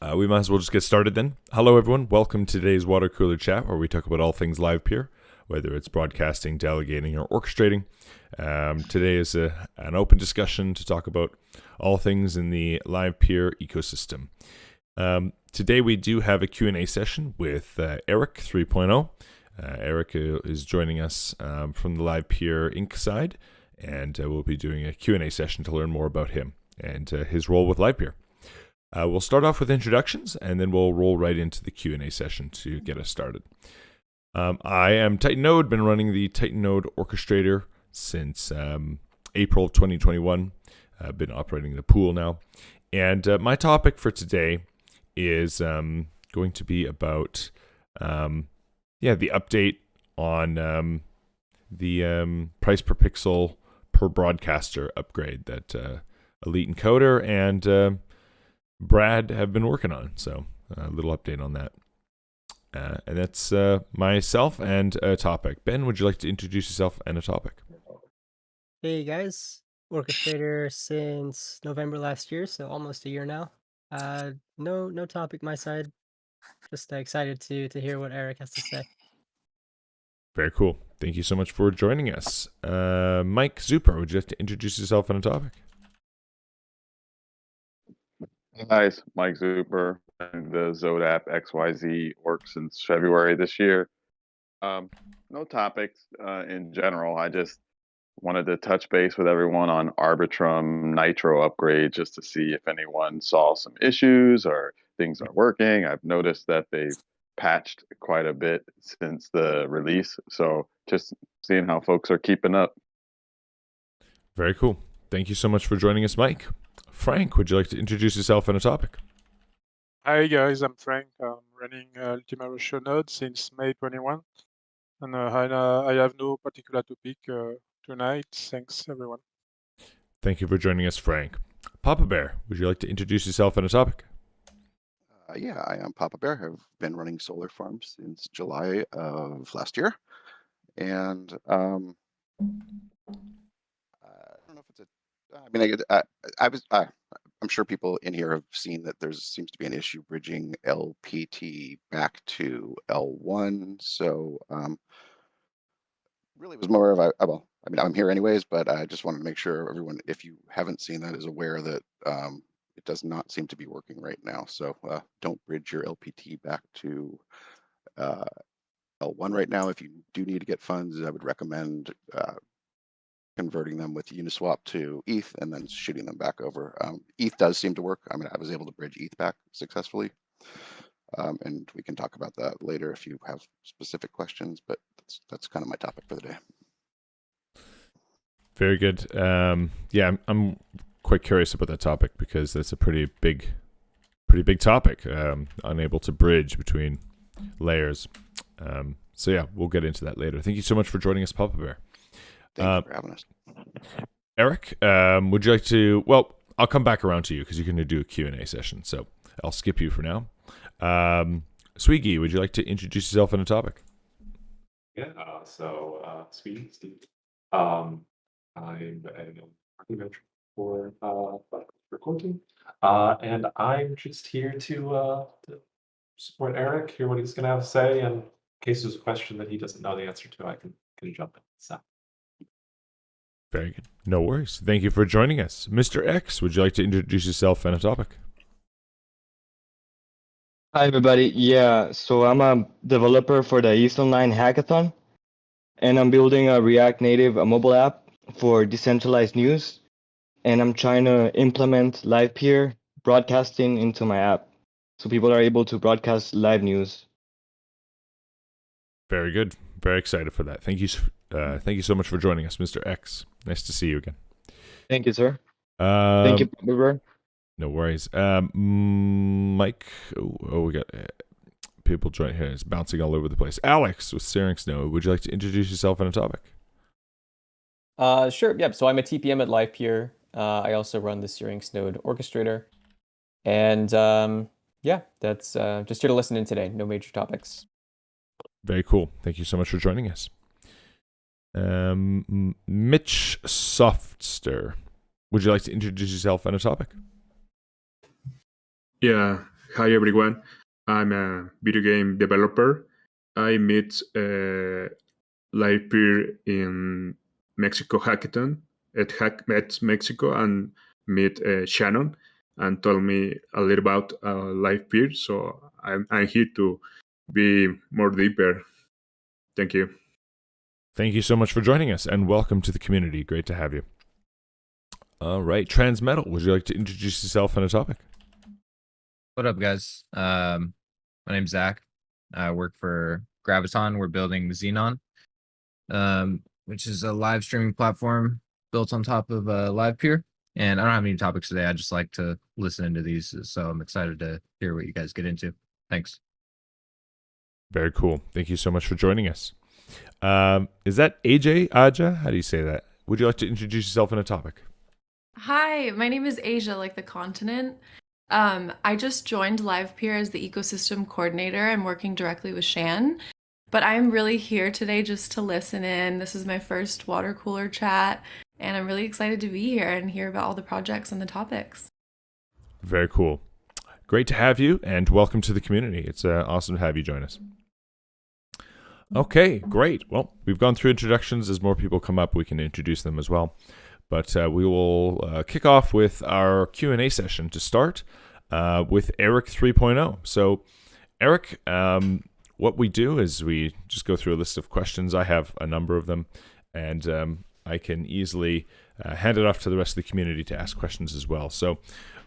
We might as well just get started then. Hello, everyone. Welcome to today's water cooler chat, where we talk about all things Livepeer, whether it's broadcasting, delegating, or orchestrating. Today is an open discussion to talk about all things in the Livepeer ecosystem. Today we do have a Q&A session with Eric 3.0. Eric is joining us from the Livepeer Inc. side, and we'll be doing a Q&A session to learn more about him and his role with Livepeer. We'll start off with introductions, and then we'll roll right into the Q&A session to get us started. I am TitanNode, been running the TitanNode Orchestrator since April of 2021. I've been operating the pool now. And my topic for today is going to be about the update on the price per pixel per broadcaster upgrade that Elite Encoder and Brad have been working on. So a little update on that. And that's myself and a topic. Ben, would you like to introduce yourself and a topic? Hey guys, Orchestrator since November last year, so almost a year now. No topic my side. Just excited to hear what Eric has to say. Very cool. Thank you so much for joining us. Mike Zuper, would you like to introduce yourself and a topic? Hi, it's Mike Zuper, and the Zodap XYZ work since February this year. No topics in general. I just wanted to touch base with everyone on Arbitrum Nitro Upgrade just to see if anyone saw some issues or things are working. I've noticed that they've patched quite a bit since the release, so just seeing how folks are keeping up. Very cool. Thank you so much for joining us, Mike. Frank, would you like to introduce yourself and a topic? Hi guys, I'm Frank. I'm running Ultima Ratio node since May 21, and I have no particular topic tonight. Thanks everyone. Thank you for joining us, Frank. Papa Bear, would you like to introduce yourself and a topic? I am Papa Bear. I've been running solar farms since July of last year, and I don't know if it's a. I'm sure people in here have seen that there seems to be an issue bridging LPT back to L1. So really, it was more of I'm here anyways, but I just wanted to make sure everyone, if you haven't seen that, is aware that it does not seem to be working right now. So don't bridge your LPT back to L1 right now. If you do need to get funds, I would recommend converting them with Uniswap to ETH and then shooting them back over. ETH does seem to work. I mean, I was able to bridge ETH back successfully. And we can talk about that later if you have specific questions, but that's kind of my topic for the day. Very good. I'm quite curious about that topic because that's a pretty big topic. Unable to bridge between layers. We'll get into that later. Thank you so much for joining us, Papa Bear. Thank you for having us. Eric, would you like to? Well, I'll come back around to you because you're going to do a Q&A session, so I'll skip you for now. Swgee, would you like to introduce yourself and a topic? Yeah, Swgee, Steve. I'm a architect for recording, and I'm just here to support Eric, hear what he's going to have to say, and in case there's a question that he doesn't know the answer to, I can jump in. So. Very good. No worries. Thank you for joining us. Mr. X, would you like to introduce yourself and a topic? Hi, everybody. Yeah, so I'm a developer for the East Online Hackathon, and I'm building a React Native mobile app for decentralized news, and I'm trying to implement Livepeer broadcasting into my app, so people are able to broadcast live news. Very good. Very excited for that. Thank you so much for joining us, Mr. X. Nice to see you again. Thank you, sir. Thank you, Robert. No worries. Mike, we got people joining here. It's bouncing all over the place. Alex with Searing Snow, would you like to introduce yourself and a topic? Sure. Yep. So I'm a TPM at Livepeer. I also run the Searing Snow Orchestrator. And that's just here to listen in today. No major topics. Very cool. Thank you so much for joining us. Michsoftster, would you like to introduce yourself and a topic? Yeah. Hi everyone, I'm a video game developer. I met Livepeer in Mexico Hackathon at Mexico and met Shannon and told me a little about Livepeer. So I'm here to be more deeper. Thank you. Thank you so much for joining us, and welcome to the community. Great to have you. All right, Transmental, would you like to introduce yourself and a topic? What up, guys? My name's Zach. I work for Graviton. We're building Xenon, which is a live streaming platform built on top of Livepeer. And I don't have any topics today. I just like to listen into these, so I'm excited to hear what you guys get into. Thanks. Very cool. Thank you so much for joining us. Is that AJ? Aja? How do you say that? Would you like to introduce yourself and a topic? Hi, my name is Asia, like the continent. I just joined Livepeer as the ecosystem coordinator. I'm working directly with Shan, but I'm really here today just to listen in. This is my first water cooler chat, and I'm really excited to be here and hear about all the projects and the topics. Very cool. Great to have you, and welcome to the community. It's awesome to have you join us. Okay, great. Well, we've gone through introductions. As more people come up, we can introduce them as well. But we will kick off with our Q&A session to start with Eric 3.0. So, Eric, what we do is we just go through a list of questions. I have a number of them, and I can easily hand it off to the rest of the community to ask questions as well. So,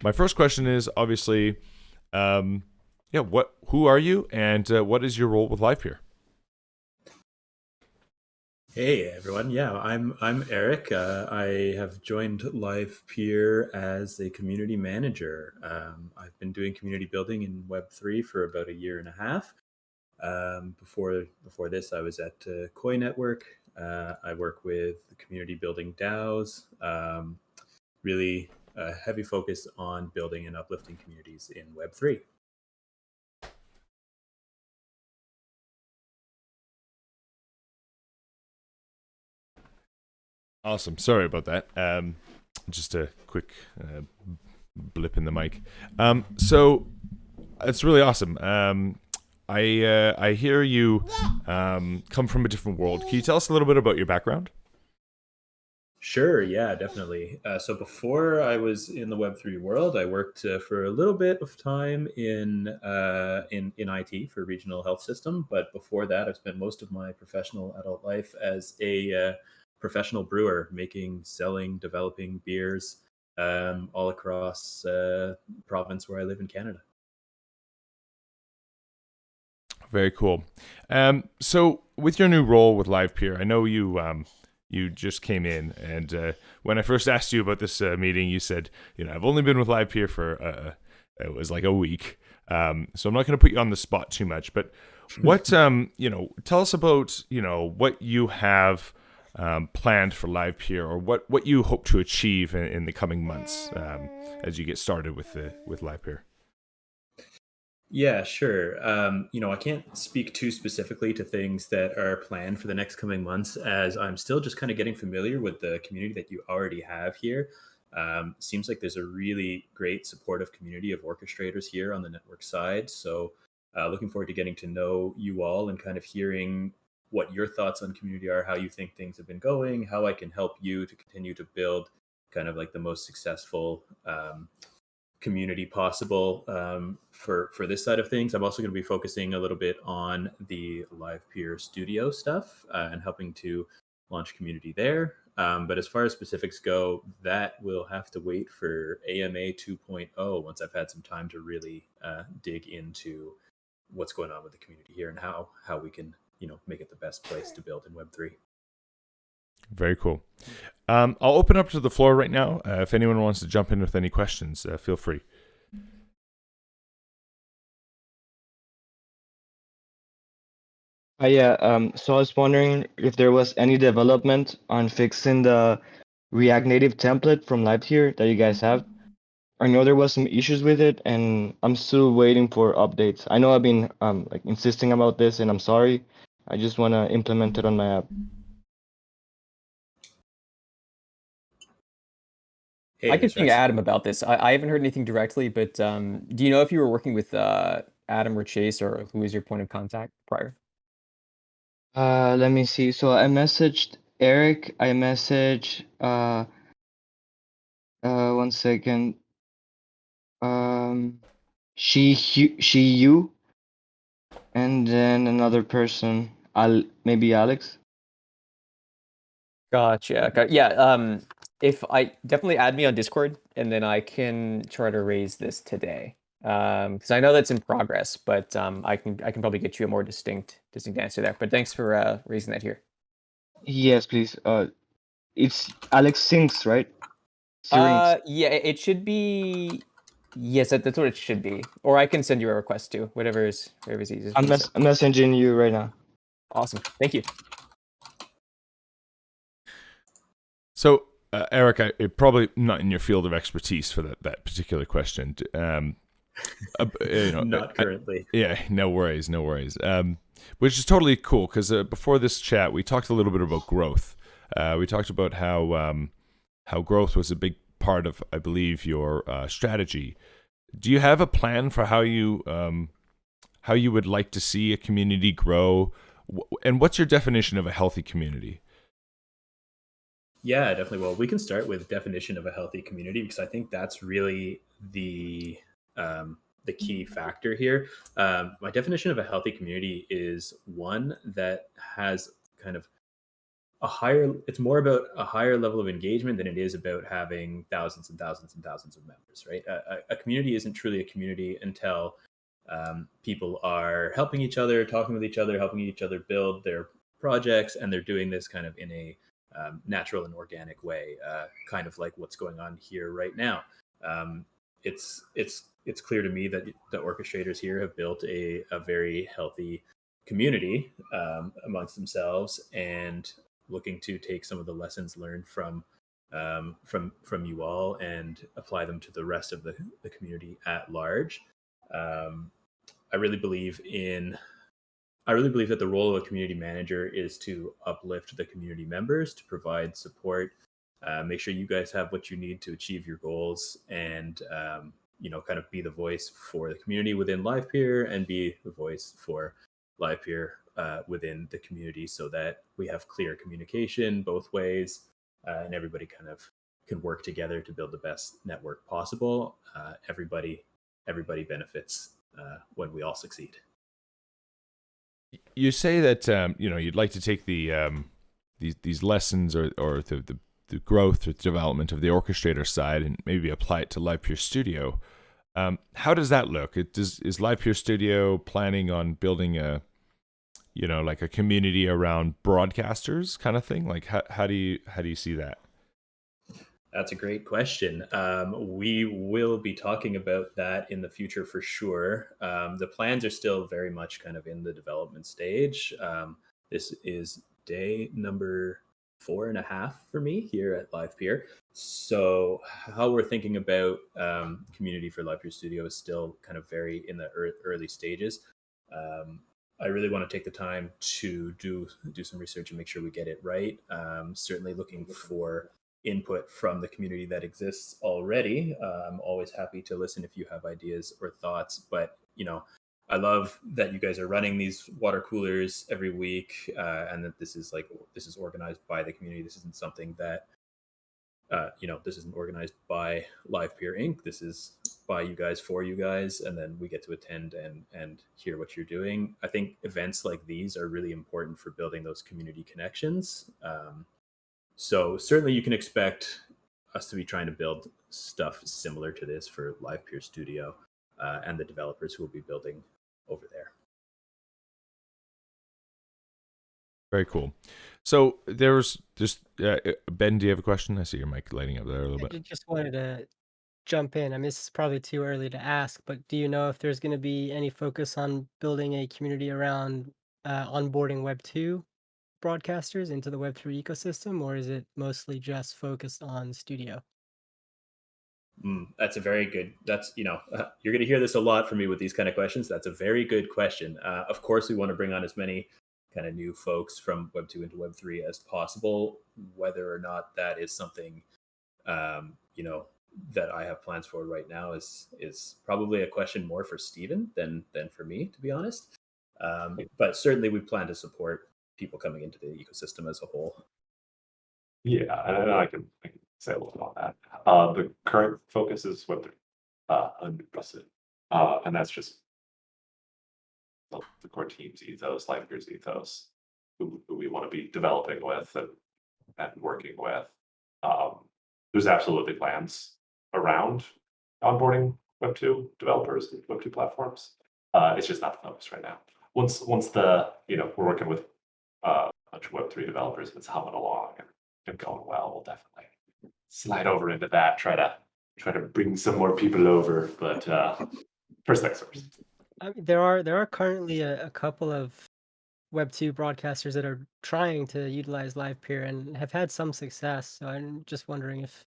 my first question is obviously, who are you, and what is your role with Livepeer? Hey everyone, yeah, I'm Eric. I have joined Livepeer as a community manager. I've been doing community building in Web3 for about 1.5 years. Before this, I was at Koi Network. I work with community building DAOs. Really heavy focus on building and uplifting communities in Web3. Awesome. Sorry about that. Just a quick blip in the mic. So it's really awesome. I hear you come from a different world. Can you tell us a little bit about your background? Sure, yeah, definitely. So before I was in the Web3 world, I worked for a little bit of time in IT for regional health system. But before that, I've spent most of my professional adult life as a professional brewer, selling, developing beers all across province where I live in Canada. Very cool. So with your new role with Livepeer, I know you just came in, and when I first asked you about this meeting, you said, I've only been with Livepeer for it was like a week. So I'm not going to put you on the spot too much, but what tell us about what you have planned for Livepeer, or what you hope to achieve in the coming months as you get started with Livepeer. Yeah, sure. I can't speak too specifically to things that are planned for the next coming months, as I'm still just kind of getting familiar with the community that you already have here. Seems like there's a really great supportive community of orchestrators here on the network side. So looking forward to getting to know you all and kind of hearing what your thoughts on community are, how you think things have been going, how I can help you to continue to build kind of like the most successful community possible for this side of things. I'm also going to be focusing a little bit on the Livepeer studio stuff and helping to launch community there. But as far as specifics go, that will have to wait for AMA 2.0 once I've had some time to really dig into what's going on with the community here and how we can make it the best place to build in Web3. Very cool. I'll open up to the floor right now. If anyone wants to jump in with any questions, feel free. So I was wondering if there was any development on fixing the React Native template from Livepeer that you guys have. I know there was some issues with it, and I'm still waiting for updates. I know I've been insisting about this, and I'm sorry. I just want to implement it on my app. I Hey, could this ping Rex. Adam about this. I haven't heard anything directly, but do you know if you were working with Adam or Chase, or who was your point of contact prior? Let me see. So I messaged Eric. I messaged 1 second. She you, and then another person. Maybe Alex. Gotcha. Yeah. If I definitely add me on Discord, and then I can try to raise this today. Because I know that's in progress, but I can probably get you a more distinct answer there. But thanks for raising that here. Yes, please. It's Alex Sinks, right? Syrinx. Yeah, it should be. Yes, that's what it should be. Or I can send you a request too. Whatever's easiest for I'm you. Sir. messaging you right now. Awesome. Thank you. So, Eric, probably not in your field of expertise for that particular question. Not currently. Yeah, no worries. Which is totally cool because before this chat, we talked a little bit about growth. We talked about how growth was a big part of, I believe, your strategy. Do you have a plan for how you would like to see a community grow? And what's your definition of a healthy community? Yeah, definitely. Well, we can start with definition of a healthy community because I think that's really the key factor here. My definition of a healthy community is one that has kind of it's more about a higher level of engagement than it is about having thousands and thousands and thousands of members, right? A community isn't truly a community until people are helping each other, talking with each other, helping each other build their projects, and they're doing this kind of in a natural and organic way, kind of like what's going on here right now. It's clear to me that the orchestrators here have built a very healthy community amongst themselves, and looking to take some of the lessons learned from you all and apply them to the rest of the community at large. I really believe that the role of a community manager is to uplift the community members, to provide support, make sure you guys have what you need to achieve your goals, and kind of be the voice for the community within Livepeer and be the voice for Livepeer within the community, so that we have clear communication both ways, and everybody kind of can work together to build the best network possible. Everybody benefits when we all succeed. You say that you'd like to take the these lessons or the growth or the development of the orchestrator side and maybe apply it to Livepeer Studio. How does that look? Is Livepeer Studio planning on building a like a community around broadcasters kind of thing? Like how do you see that? That's a great question. We will be talking about that in the future for sure. The plans are still very much kind of in the development stage. This is day number 4.5 for me here at Livepeer. So how we're thinking about community for Livepeer Studio is still kind of very in the early stages. I really want to take the time to do some research and make sure we get it right. Certainly looking for input from the community that exists already. I'm always happy to listen if you have ideas or thoughts, but I love that you guys are running these water coolers every week, and that this is organized by the community. This isn't something that this isn't organized by Livepeer Inc. This is by you guys for you guys, and then we get to attend and hear what you're doing. I think events like these are really important for building those community connections. So certainly you can expect us to be trying to build stuff similar to this for Livepeer Studio and the developers who will be building over there. Very cool. So there's just Ben, do you have a question? I see your mic lighting up there a little I bit. just wanted to jump in. I mean, this is probably too early to ask, but do you know if there's going to be any focus on building a community around onboarding Web 2 broadcasters into the Web 3 ecosystem, or is it mostly just focused on Studio? That's a very good. You're going to hear this a lot from me with these kind of questions. That's a very good question. Of course, we want to bring on as many kind of new folks from Web 2 into Web 3 as possible. Whether or not that is something that I have plans for right now is probably a question more for Steven than for me, to be honest. But certainly we plan to support people coming into the ecosystem as a whole. Yeah, and I can say a little bit on that. The current focus is Web3, 100%. And that's just the core team's ethos, Livepeer's ethos, who we want to be developing with and working with. There's absolutely plans around onboarding Web2 developers and Web2 platforms. It's just not the focus right now. Once the we're working with a bunch of Web3 developers, and it's humming along and going well, we'll definitely slide over into that. Try to bring some more people over, but first things first. I mean, there are currently a couple of Web2 broadcasters that are trying to utilize Livepeer and have had some success. So I'm just wondering if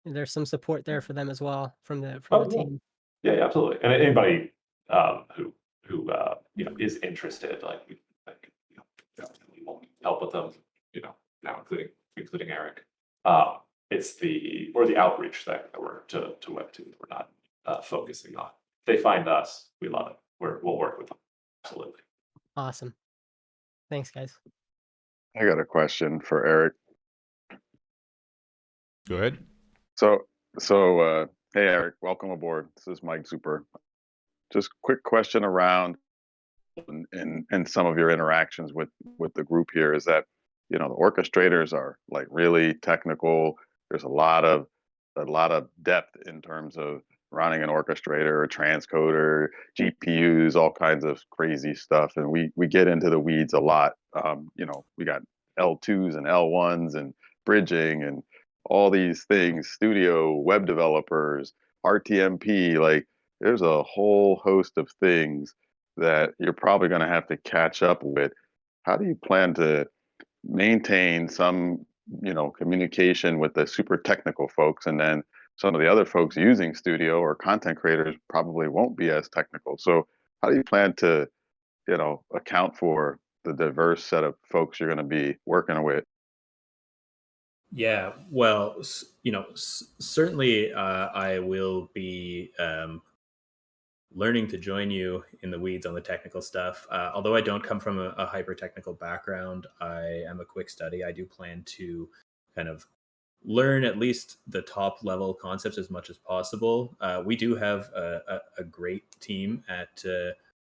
there's some support there for them as well from the team. Yeah, absolutely. And anybody who is interested, we will help with them. Now including Eric. It's the outreach thing that we're to Web2 that we're not focusing on. If they find us, we love it. We'll work with them. Absolutely. Awesome. Thanks, guys. I got a question for Eric. Go ahead. So hey Eric, welcome aboard. This is Michsoftster. Just quick question around and some of your interactions with the group here is that the orchestrators are like really technical. There's a lot of depth in terms of running an orchestrator, a transcoder, GPUs, all kinds of crazy stuff, and we get into the weeds a lot. We got L2s and L1s and bridging and all these things, studio, web developers, RTMP, like there's a whole host of things that you're probably going to have to catch up with. How do you plan to maintain some, communication with the super technical folks, and then some of the other folks using studio or content creators probably won't be as technical. So how do you plan to, account for the diverse set of folks you're going to be working with? Yeah, well, certainly I will be learning to join you in the weeds on the technical stuff. Although I don't come from a hyper technical background, I am a quick study. I do plan to kind of learn at least the top level concepts as much as possible. We do have a great team at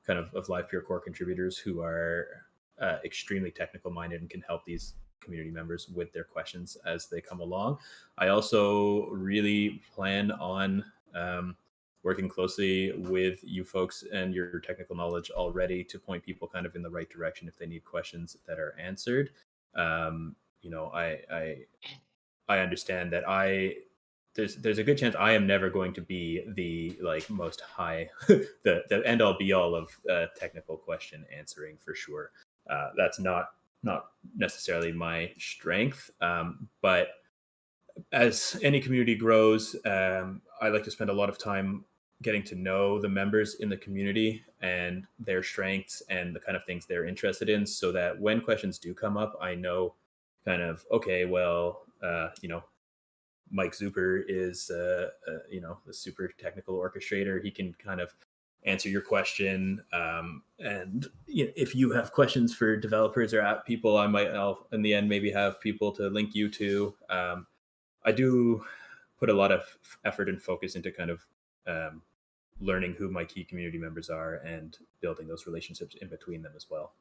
kind of Livepeer core contributors who are extremely technical minded and can help these community members with their questions as they come along. I also really plan on working closely with you folks and your technical knowledge already to point people kind of in the right direction if they need questions that are answered. I understand that there's a good chance I am never going to be the most high the end all be all of technical question answering for sure. That's not necessarily my strength, but as any community grows, I like to spend a lot of time getting to know the members in the community and their strengths and the kind of things they're interested in, so that when questions do come up, I know kind of, okay, well, Michsoftster is, the super technical orchestrator. He can kind of answer your question. And if you have questions for developers or app people, I'll in the end maybe have people to link you to. I do put a lot of effort and focus into kind of learning who my key community members are and building those relationships in between them as well.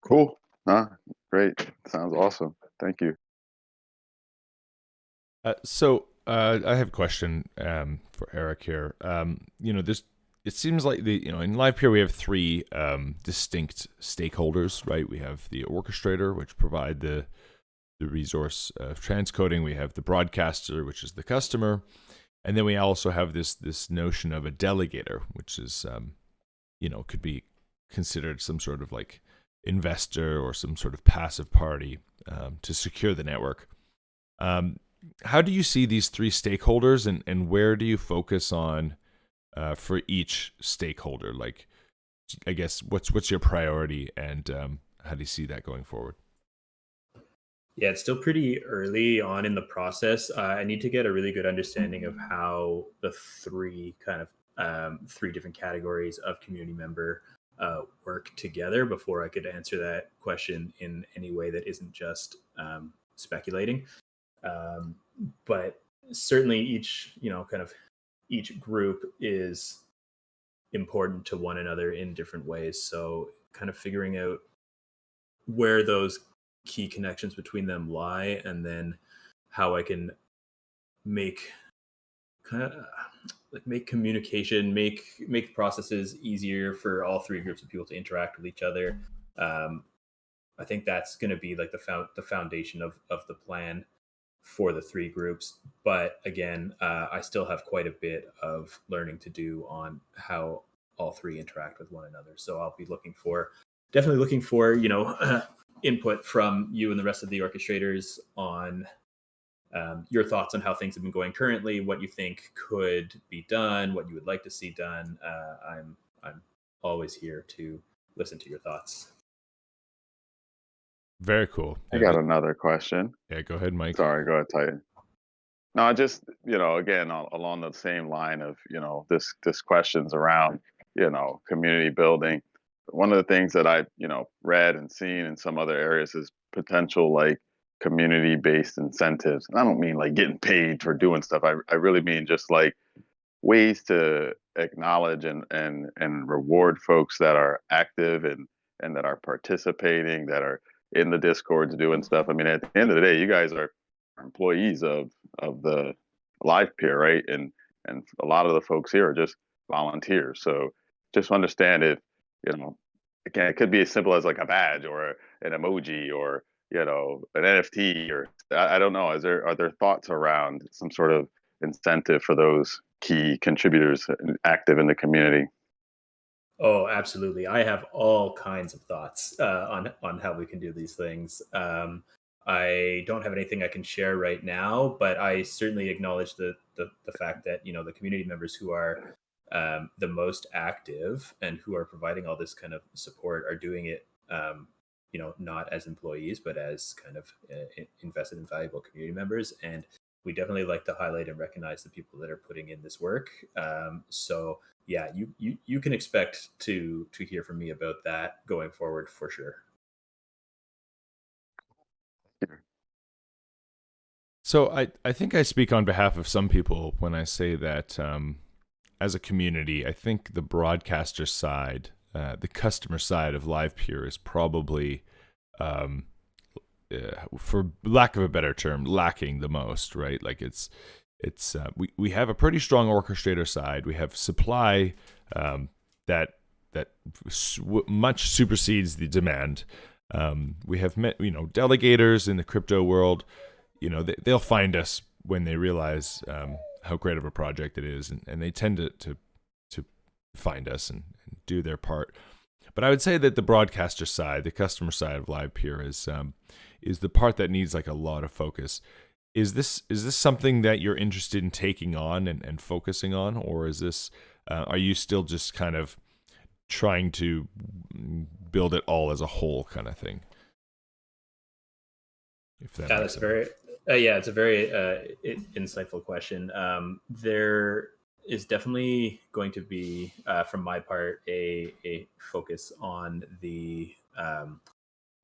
Cool. Great. Sounds awesome. Thank you. So I have a question for Eric here. It seems like in Livepeer we have three distinct stakeholders, right? We have the orchestrator, which provide the resource of transcoding. We have the broadcaster, which is the customer, and then we also have this notion of a delegator, which is could be considered some sort of like investor or some sort of passive party to secure the network. How do you see these three stakeholders, and where do you focus on for each stakeholder? Like, I guess what's your priority, and how do you see that going forward? Yeah, it's still pretty early on in the process. I need to get a really good understanding of how the three different categories of community member work together before I could answer that question in any way that isn't just speculating. But certainly each group is important to one another in different ways. So kind of figuring out where those key connections between them lie, and then how I can make communication, make processes easier for all three groups of people to interact with each other. I think that's going to be like the foundation of the plan for the three groups. But again, I still have quite a bit of learning to do on how all three interact with one another. So I'll be definitely looking for input from you and the rest of the orchestrators on your thoughts on how things have been going currently, what you think could be done, what you would like to see done. I'm always here to listen to your thoughts. Very cool. I got another question. Yeah, go ahead, Mike. Sorry, go ahead, Titan. No, just, again, along the same line of, this questions around, community building. One of the things that I, read and seen in some other areas is potential like community-based incentives. And I don't mean like getting paid for doing stuff. I really mean just like ways to acknowledge and reward folks that are active and that are participating, that are in the discords doing stuff. I mean, at the end of the day, you guys are employees of the Livepeer, right? And a lot of the folks here are just volunteers. So just understand if, again, it could be as simple as like a badge or an emoji or, an NFT or I don't know. Are there thoughts around some sort of incentive for those key contributors active in the community? Oh, absolutely. I have all kinds of thoughts on how we can do these things. I don't have anything I can share right now, but I certainly acknowledge the fact that the community members who are the most active and who are providing all this kind of support are doing it, not as employees, but as kind of invested and valuable community members. And we definitely like to highlight and recognize the people that are putting in this work. So yeah, you can expect to hear from me about that going forward for sure. So I think I speak on behalf of some people when I say that as a community, I think the broadcaster side, the customer side of Livepeer is probably, for lack of a better term, lacking the most, right? Like we have a pretty strong orchestrator side. We have supply that much supersedes the demand. We have delegators in the crypto world. They'll find us when they realize how great of a project it is, and they tend to find us and do their part. But I would say that the broadcaster side, the customer side of Livepeer is the part that needs like a lot of focus. Is this something that you're interested in taking on and focusing on, or is this are you still just kind of trying to build it all as a whole kind of thing? If that that's very it's a very insightful question. There is definitely going to be, from my part, a focus on the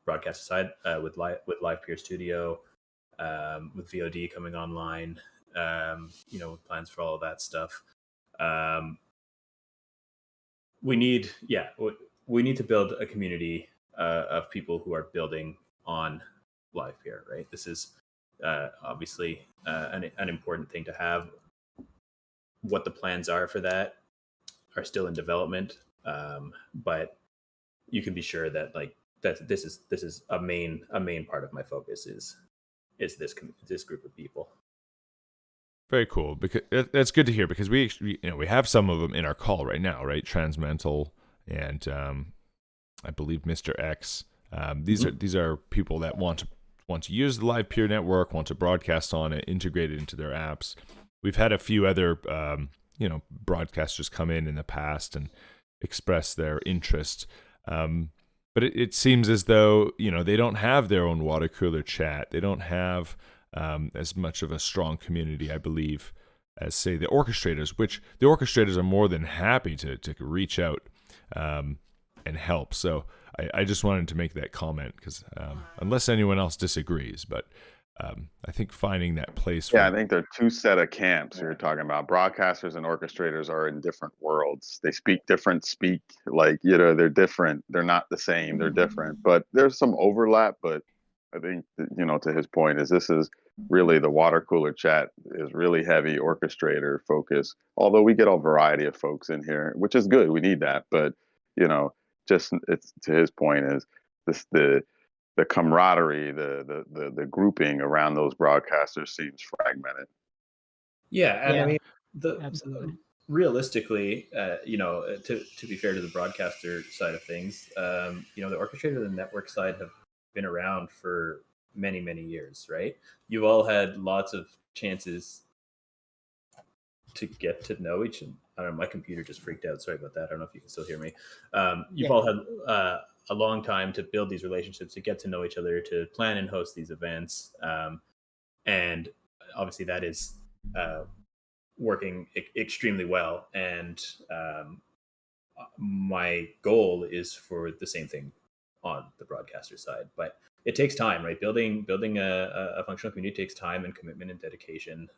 broadcast side with Livepeer Studio, with VOD coming online, plans for all of that stuff. We need to build a community of people who are building on Livepeer, right? This is obviously an important thing to have. What the plans are for that are still in development, but you can be sure that this is a main part of my focus is this group of people. Very cool, because that's good to hear, because we have some of them in our call right now, right? Transmental and I believe Mr. X. These are people that want to use the Livepeer network, want to broadcast on it, integrate it into their apps. We've had a few other broadcasters come in the past and express their interest. But it seems as though, they don't have their own water cooler chat. They don't have as much of a strong community, I believe, as, say, the orchestrators, which the orchestrators are more than happy to reach out and help. So I just wanted to make that comment because unless anyone else disagrees, but I think finding that place for... Yeah, I think there are two set of camps you're talking about. Broadcasters and orchestrators are in different worlds. They speak different they're different. They're not the same. They're different. But there's some overlap. But I think, to his point, this is really the water cooler chat is really heavy orchestrator focus. Although we get a variety of folks in here, which is good. We need that. But, just it's to his point is the camaraderie, the grouping around those broadcasters seems fragmented. Yeah, and I Yeah, mean, absolutely. realistically, to be fair to the broadcaster side of things, the orchestrator and the network side have been around for many, many years, right? You've all had lots of chances to get to know each other. I don't know, my computer just freaked out. Sorry about that. I don't know if you can still hear me. You've all had a long time to build these relationships, to get to know each other, to plan and host these events. And obviously that is working extremely well. And my goal is for the same thing on the broadcaster side, but it takes time, right? Building a functional community takes time and commitment and dedication.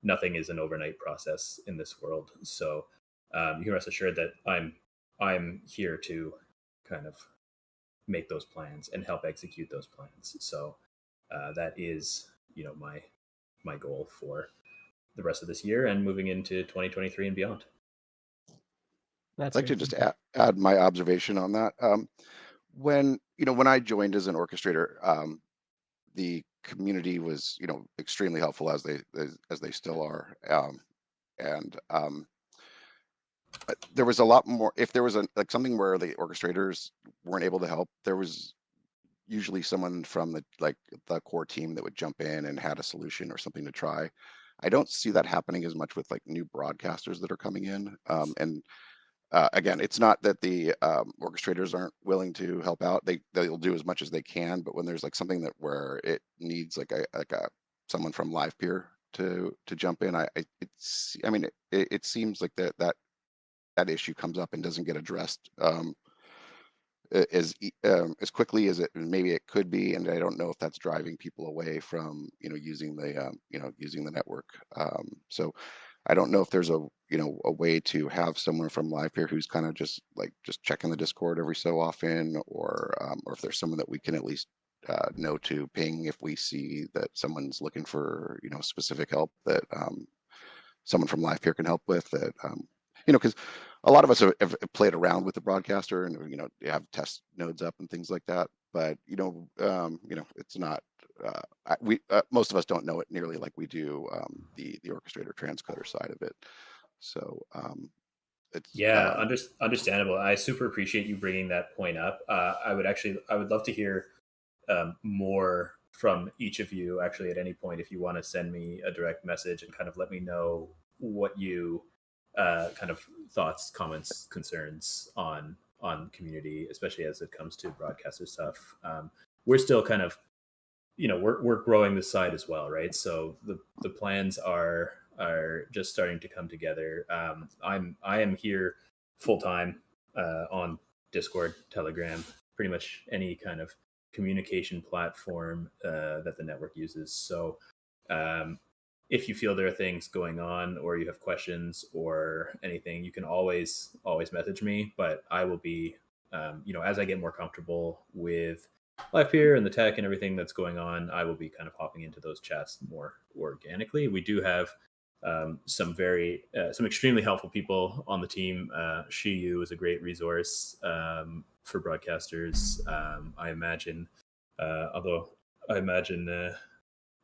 Nothing is an overnight process in this world. So you can rest assured that I'm here to kind of make those plans and help execute those plans. So that is, my goal for the rest of this year and moving into 2023 and beyond. I'd like to just add my observation on that. When I joined as an orchestrator, the community was extremely helpful as they still are, and there was a lot more. If there was something where the orchestrators weren't able to help, there was usually someone from the core team that would jump in and had a solution or something to try. I don't see that happening as much with new broadcasters that are coming in, and again, it's not that the orchestrators aren't willing to help out. They'll do as much as they can, but when there's something where it needs someone from Livepeer to jump in, it seems like that issue comes up and doesn't get addressed as quickly as maybe it could be, and I don't know if that's driving people away from using the network. So I don't know if there's a way to have someone from Livepeer who's kind of just checking the Discord every so often, or if there's someone that we can at least know to ping if we see that someone's looking for specific help that someone from Livepeer can help with. That because a lot of us have played around with the broadcaster and have test nodes up and things like that, but it's not. Most of us don't know it nearly like we do the orchestrator transcoder side of it. So it's understandable. I super appreciate you bringing that point up. I would love to hear more from each of you actually at any point if you want to send me a direct message and kind of let me know what you kind of thoughts, comments, concerns on community, especially as it comes to broadcaster stuff. We're still kind of we're growing this side as well, right? So the plans are just starting to come together. I am here full time on Discord, Telegram, pretty much any kind of communication platform that the network uses. So if you feel there are things going on or you have questions or anything, you can always message me. But I will be, as I get more comfortable with Livepeer and the tech and everything that's going on, I will be kind of hopping into those chats more organically. We do have some extremely helpful people on the team. Shiyu is a great resource for broadcasters. I imagine,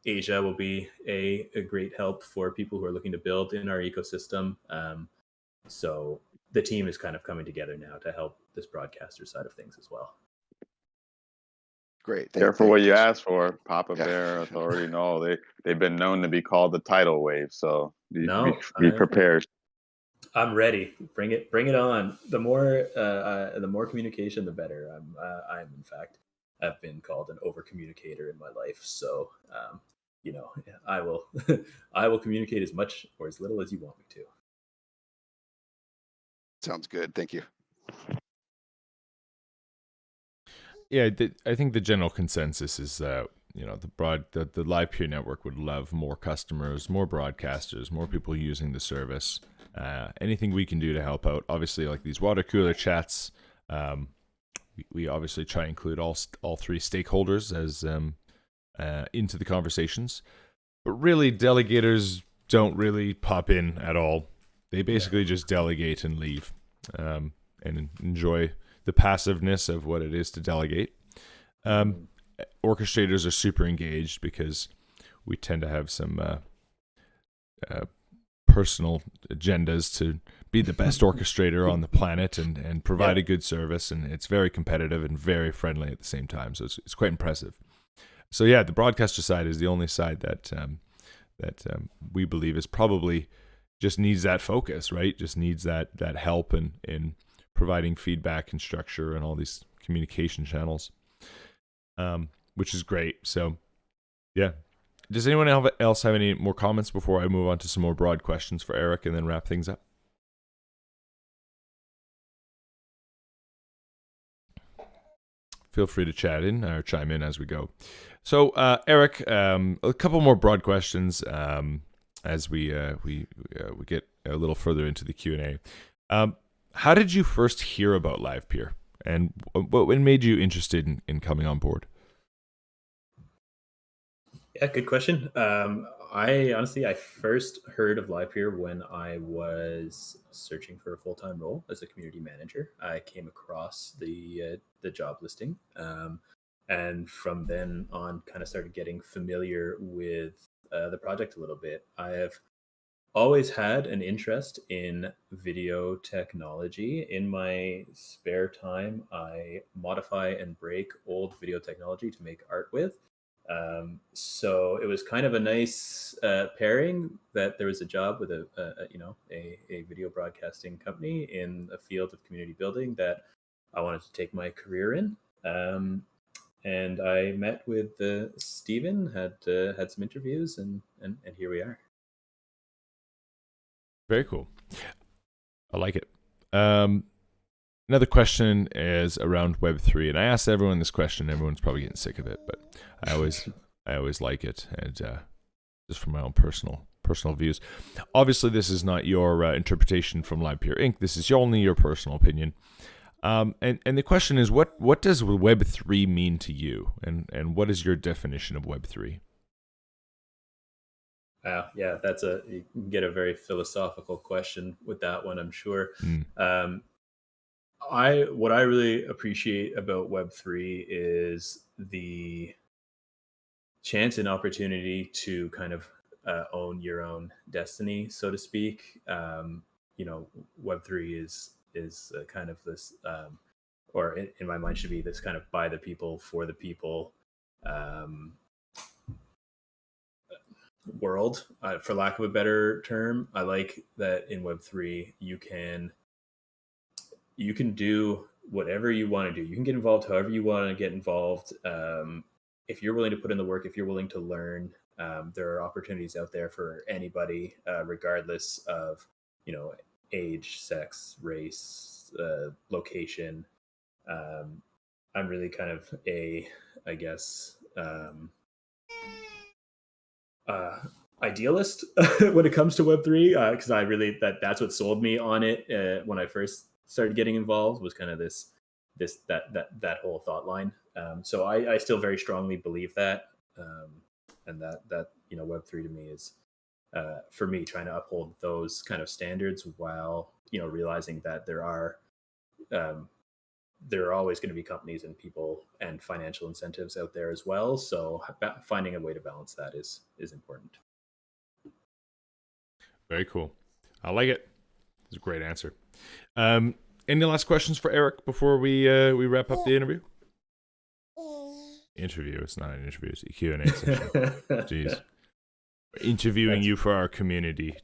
Asia will be a great help for people who are looking to build in our ecosystem. So the team is kind of coming together now to help this broadcaster side of things as well. Great. Careful what you ask for. Papa Bear Authority. No, they've been known to be called the tidal wave. So be prepared. I'm ready. Bring it on. The more communication, the better. I'm in fact, I've been called an over communicator in my life. So, I will, I will communicate as much or as little as you want me to. Sounds good. Thank you. Yeah, I think the general consensus is that the Livepeer network would love more customers, more broadcasters, more people using the service. Anything we can do to help out. Obviously, like these water cooler chats, we obviously try and include all three stakeholders as into the conversations. But really, delegators don't really pop in at all. They basically just delegate and leave, and enjoy the passiveness of what it is to delegate. Orchestrators are super engaged because we tend to have some personal agendas to be the best orchestrator on the planet and provide a good service, and it's very competitive and very friendly at the same time. So it's quite impressive. So yeah, the broadcaster side is the only side that we believe is probably just needs that focus, right? Just needs that help in providing feedback and structure and all these communication channels, which is great. So yeah. Does anyone else have any more comments before I move on to some more broad questions for Eric and then wrap things up? Feel free to chat in or chime in as we go. So, Eric, a couple more broad questions as we get a little further into the Q&A. How did you first hear about Livepeer, and what made you interested in coming on board? Yeah, good question. I first heard of Livepeer when I was searching for a full-time role as a community manager. I came across the job listing, and from then on, kind of started getting familiar with the project a little bit. I have always had an interest in video technology. In my spare time, I modify and break old video technology to make art with. So it was kind of a nice pairing that there was a job with a video broadcasting company in a field of community building that I wanted to take my career in. And I met with Stephen, had some interviews, and here we are. Very cool. I like it. Another question is around Web3, and I asked everyone this question. Everyone's probably getting sick of it, but I always like it, and just from my own personal views. Obviously, this is not your interpretation from Livepeer Inc. This is only your personal opinion. And the question is, what does Web3 mean to you, and what is your definition of Web3? Yeah, you can get a very philosophical question with that one, I'm sure. What I really appreciate about Web3 is the chance and opportunity to kind of own your own destiny, so to speak. Web3 is kind of this, or in my mind should be this kind of by the people, for the people world, for lack of a better term. I like that in Web3 you can do whatever you want to do. You can get involved however you want to get involved. If you're willing to put in the work, if you're willing to learn, there are opportunities out there for anybody, regardless of age, sex, race, location. I'm really kind of I guess idealist when it comes to Web3, because I really that's what sold me on it when I first started getting involved, was kind of that whole thought line. So I still very strongly believe that, and that Web3 to me is for me trying to uphold those kind of standards while realizing that there are always going to be companies and people and financial incentives out there as well. So finding a way to balance that is important. Very cool. I like it. It's a great answer. Any last questions for Eric before we wrap up the interview? Interview. It's not an interview. It's a Q&A session. Jeez. We're interviewing you for our community.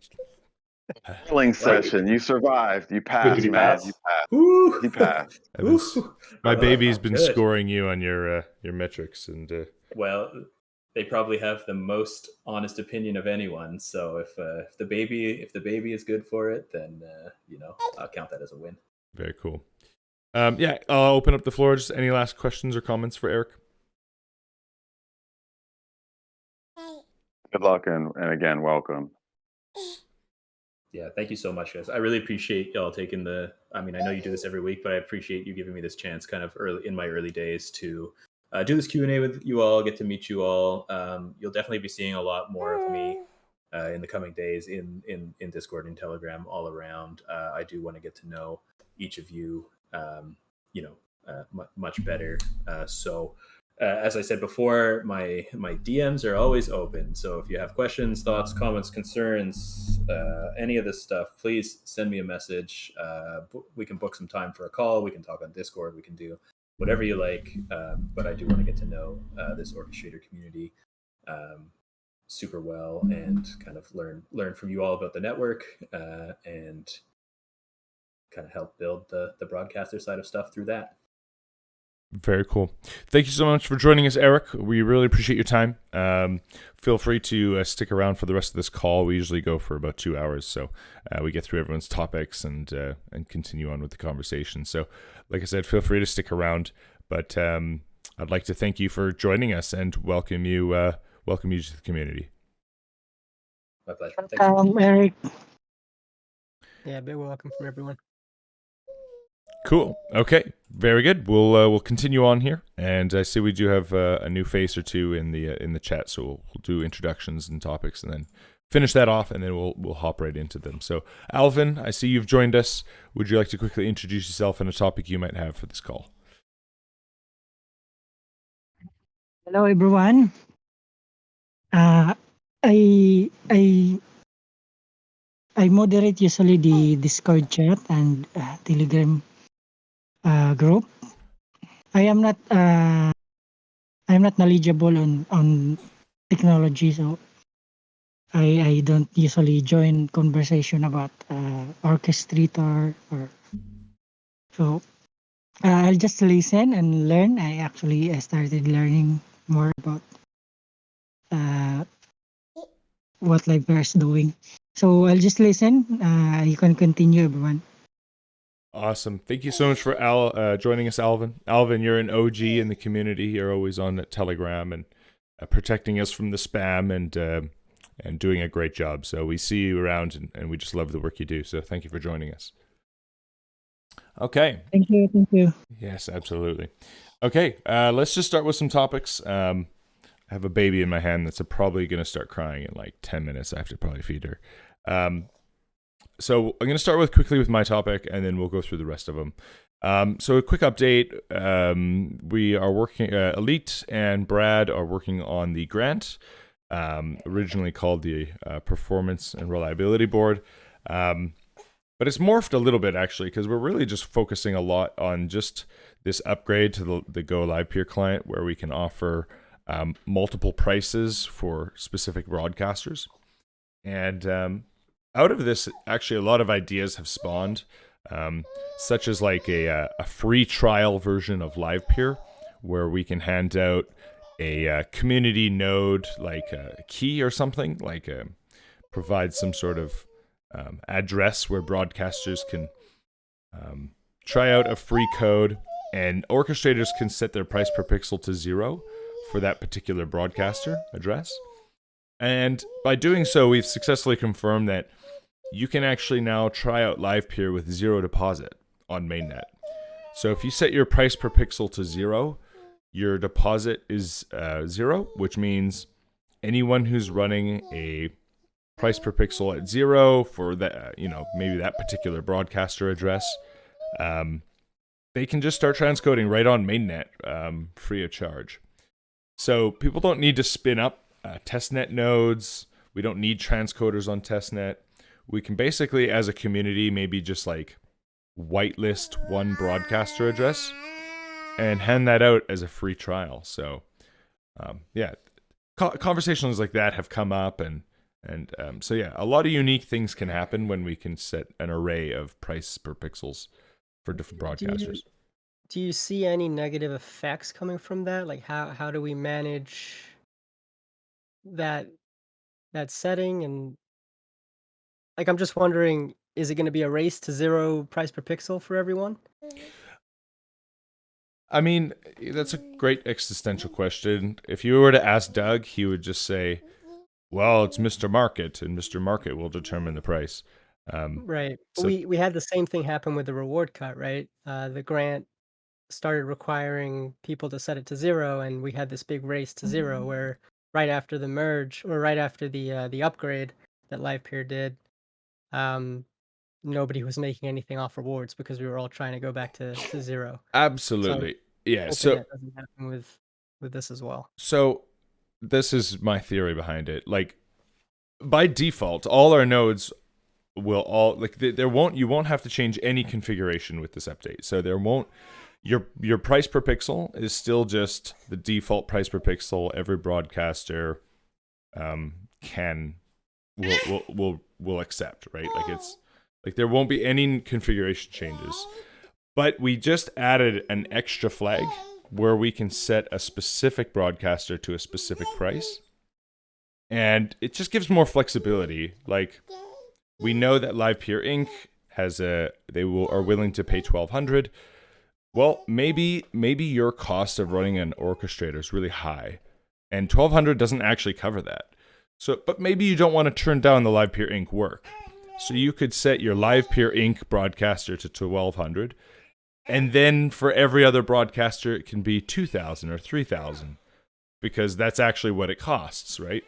Grilling session. You survived. You Wait, passed, did he man. pass? You passed. Woo! You passed. My Well, baby's been good. scoring you on your metrics, and Well, they probably have the most honest opinion of anyone. So if the baby is good for it, then I'll count that as a win. very cool. Yeah, I'll open up the floor. Just any last questions or comments for Eric? Good luck and again, welcome. Yeah, thank you so much, guys. I really appreciate y'all taking I know you do this every week, but I appreciate you giving me this chance kind of early in my early days to do this Q&A with you all, get to meet you all. You'll definitely be seeing a lot more of me in the coming days in Discord and Telegram all around. I do want to get to know each of you, much better. As I said before, my DMs are always open. So if you have questions, thoughts, comments, concerns, any of this stuff, please send me a message. We can book some time for a call. We can talk on Discord. We can do whatever you like. But I do want to get to know this Orchestrator community super well and kind of learn from you all about the network and kind of help build the broadcaster side of stuff through that. Very cool. Thank you so much for joining us, Eric. We really appreciate your time. Feel free to stick around for the rest of this call. We usually go for about 2 hours, so we get through everyone's topics and continue on with the conversation. So, like I said, feel free to stick around. But I'd like to thank you for joining us and welcome you to the community. My pleasure. Thanks. Eric. Yeah, big welcome from everyone. Cool. Okay. Very good. We'll continue on here, and I see we do have a new face or two in the chat, so we'll do introductions and topics, and then finish that off, and then we'll hop right into them. So, Alvin, I see you've joined us. Would you like to quickly introduce yourself and a topic you might have for this call? Hello, everyone. I moderate usually the Discord chat and Telegram group. I'm not knowledgeable on technology, so I don't usually join conversation about Orchestrator or so. I'll just listen and learn. I started learning more about what Livepeer is doing. So I'll just listen. You can continue, everyone. Awesome. Thank you so much for joining us, Alvin. Alvin, you're an OG in the community. You're always on Telegram and protecting us from the spam and doing a great job. So we see you around and we just love the work you do. So thank you for joining us. Okay. Thank you. Yes, absolutely. Okay, let's just start with some topics. I have a baby in my hand that's probably going to start crying in like 10 minutes. I have to probably feed her. So I'm going to start quickly with my topic, and then we'll go through the rest of them. So a quick update. We are working, Elite and Brad are working on the grant, originally called the Performance and Reliability Board. But it's morphed a little bit, actually, because we're really just focusing a lot on just this upgrade to the Go Livepeer client, where we can offer multiple prices for specific broadcasters. And out of this, actually, a lot of ideas have spawned, such as like a free trial version of Livepeer, where we can hand out a community node, like a key or something, like provide some sort of address where broadcasters can try out a free code, and orchestrators can set their price per pixel to 0 for that particular broadcaster address. And by doing so, we've successfully confirmed that you can actually now try out Livepeer with 0 deposit on mainnet. So if you set your price per pixel to 0, your deposit is 0, which means anyone who's running a price per pixel at 0 for that, maybe that particular broadcaster address, they can just start transcoding right on mainnet, free of charge. So people don't need to spin up testnet nodes. We don't need transcoders on testnet. We can basically, as a community, maybe just like whitelist one broadcaster address and hand that out as a free trial. So, conversations like that have come up, and And so yeah, a lot of unique things can happen when we can set an array of price per pixels for different broadcasters. Do you see any negative effects coming from that? Like how do we manage that setting? And like I'm just wondering, is it going to be a race to 0 price per pixel for everyone? I mean, that's a great existential question. If you were to ask Doug, he would just say, well, it's Mr. Market, and Mr. Market will determine the price. Right. So We had the same thing happen with the reward cut, right? The grant started requiring people to set it to 0, and we had this big race to 0 where right after the merge or right after the upgrade that Livepeer did, nobody was making anything off rewards because we were all trying to go back to 0. absolutely. Yeah. Hoping So that doesn't happen with this as well. So this is my theory behind it. Like by default, all our nodes will all like there won't you won't have to change any configuration with this update. So there won't your price per pixel is still just the default price per pixel every broadcaster will accept, right? Like it's like there won't be any configuration changes. But we just added an extra flag where we can set a specific broadcaster to a specific price. And it just gives more flexibility. Like we know that Livepeer Inc. are willing to pay $1,200. Well, maybe your cost of running an orchestrator is really high, and $1,200 doesn't actually cover that. So, but maybe you don't want to turn down the Livepeer Inc. work. So you could set your Livepeer Inc. broadcaster to $1,200, and then for every other broadcaster, it can be $2,000 or $3,000, because that's actually what it costs, right?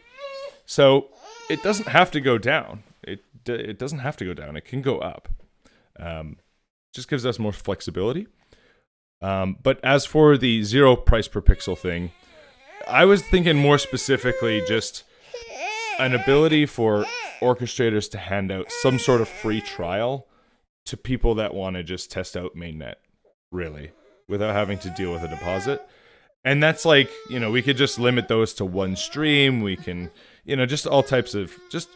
So it doesn't have to go down. It doesn't have to go down. It can go up. Just gives us more flexibility. But as for the 0 price per pixel thing, I was thinking more specifically just an ability for orchestrators to hand out some sort of free trial to people that want to just test out mainnet, really, without having to deal with a deposit. And that's like, we could just limit those to one stream. We can, just all types of, just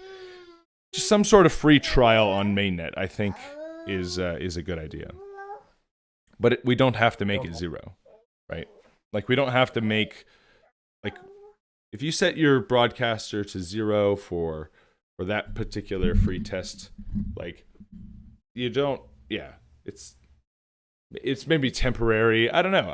some sort of free trial on mainnet, I think is a good idea. But we don't have to make it 0, right? Like we don't have to make, like, if you set your broadcaster to 0 for that particular free test, like you don't, it's maybe temporary. I don't know.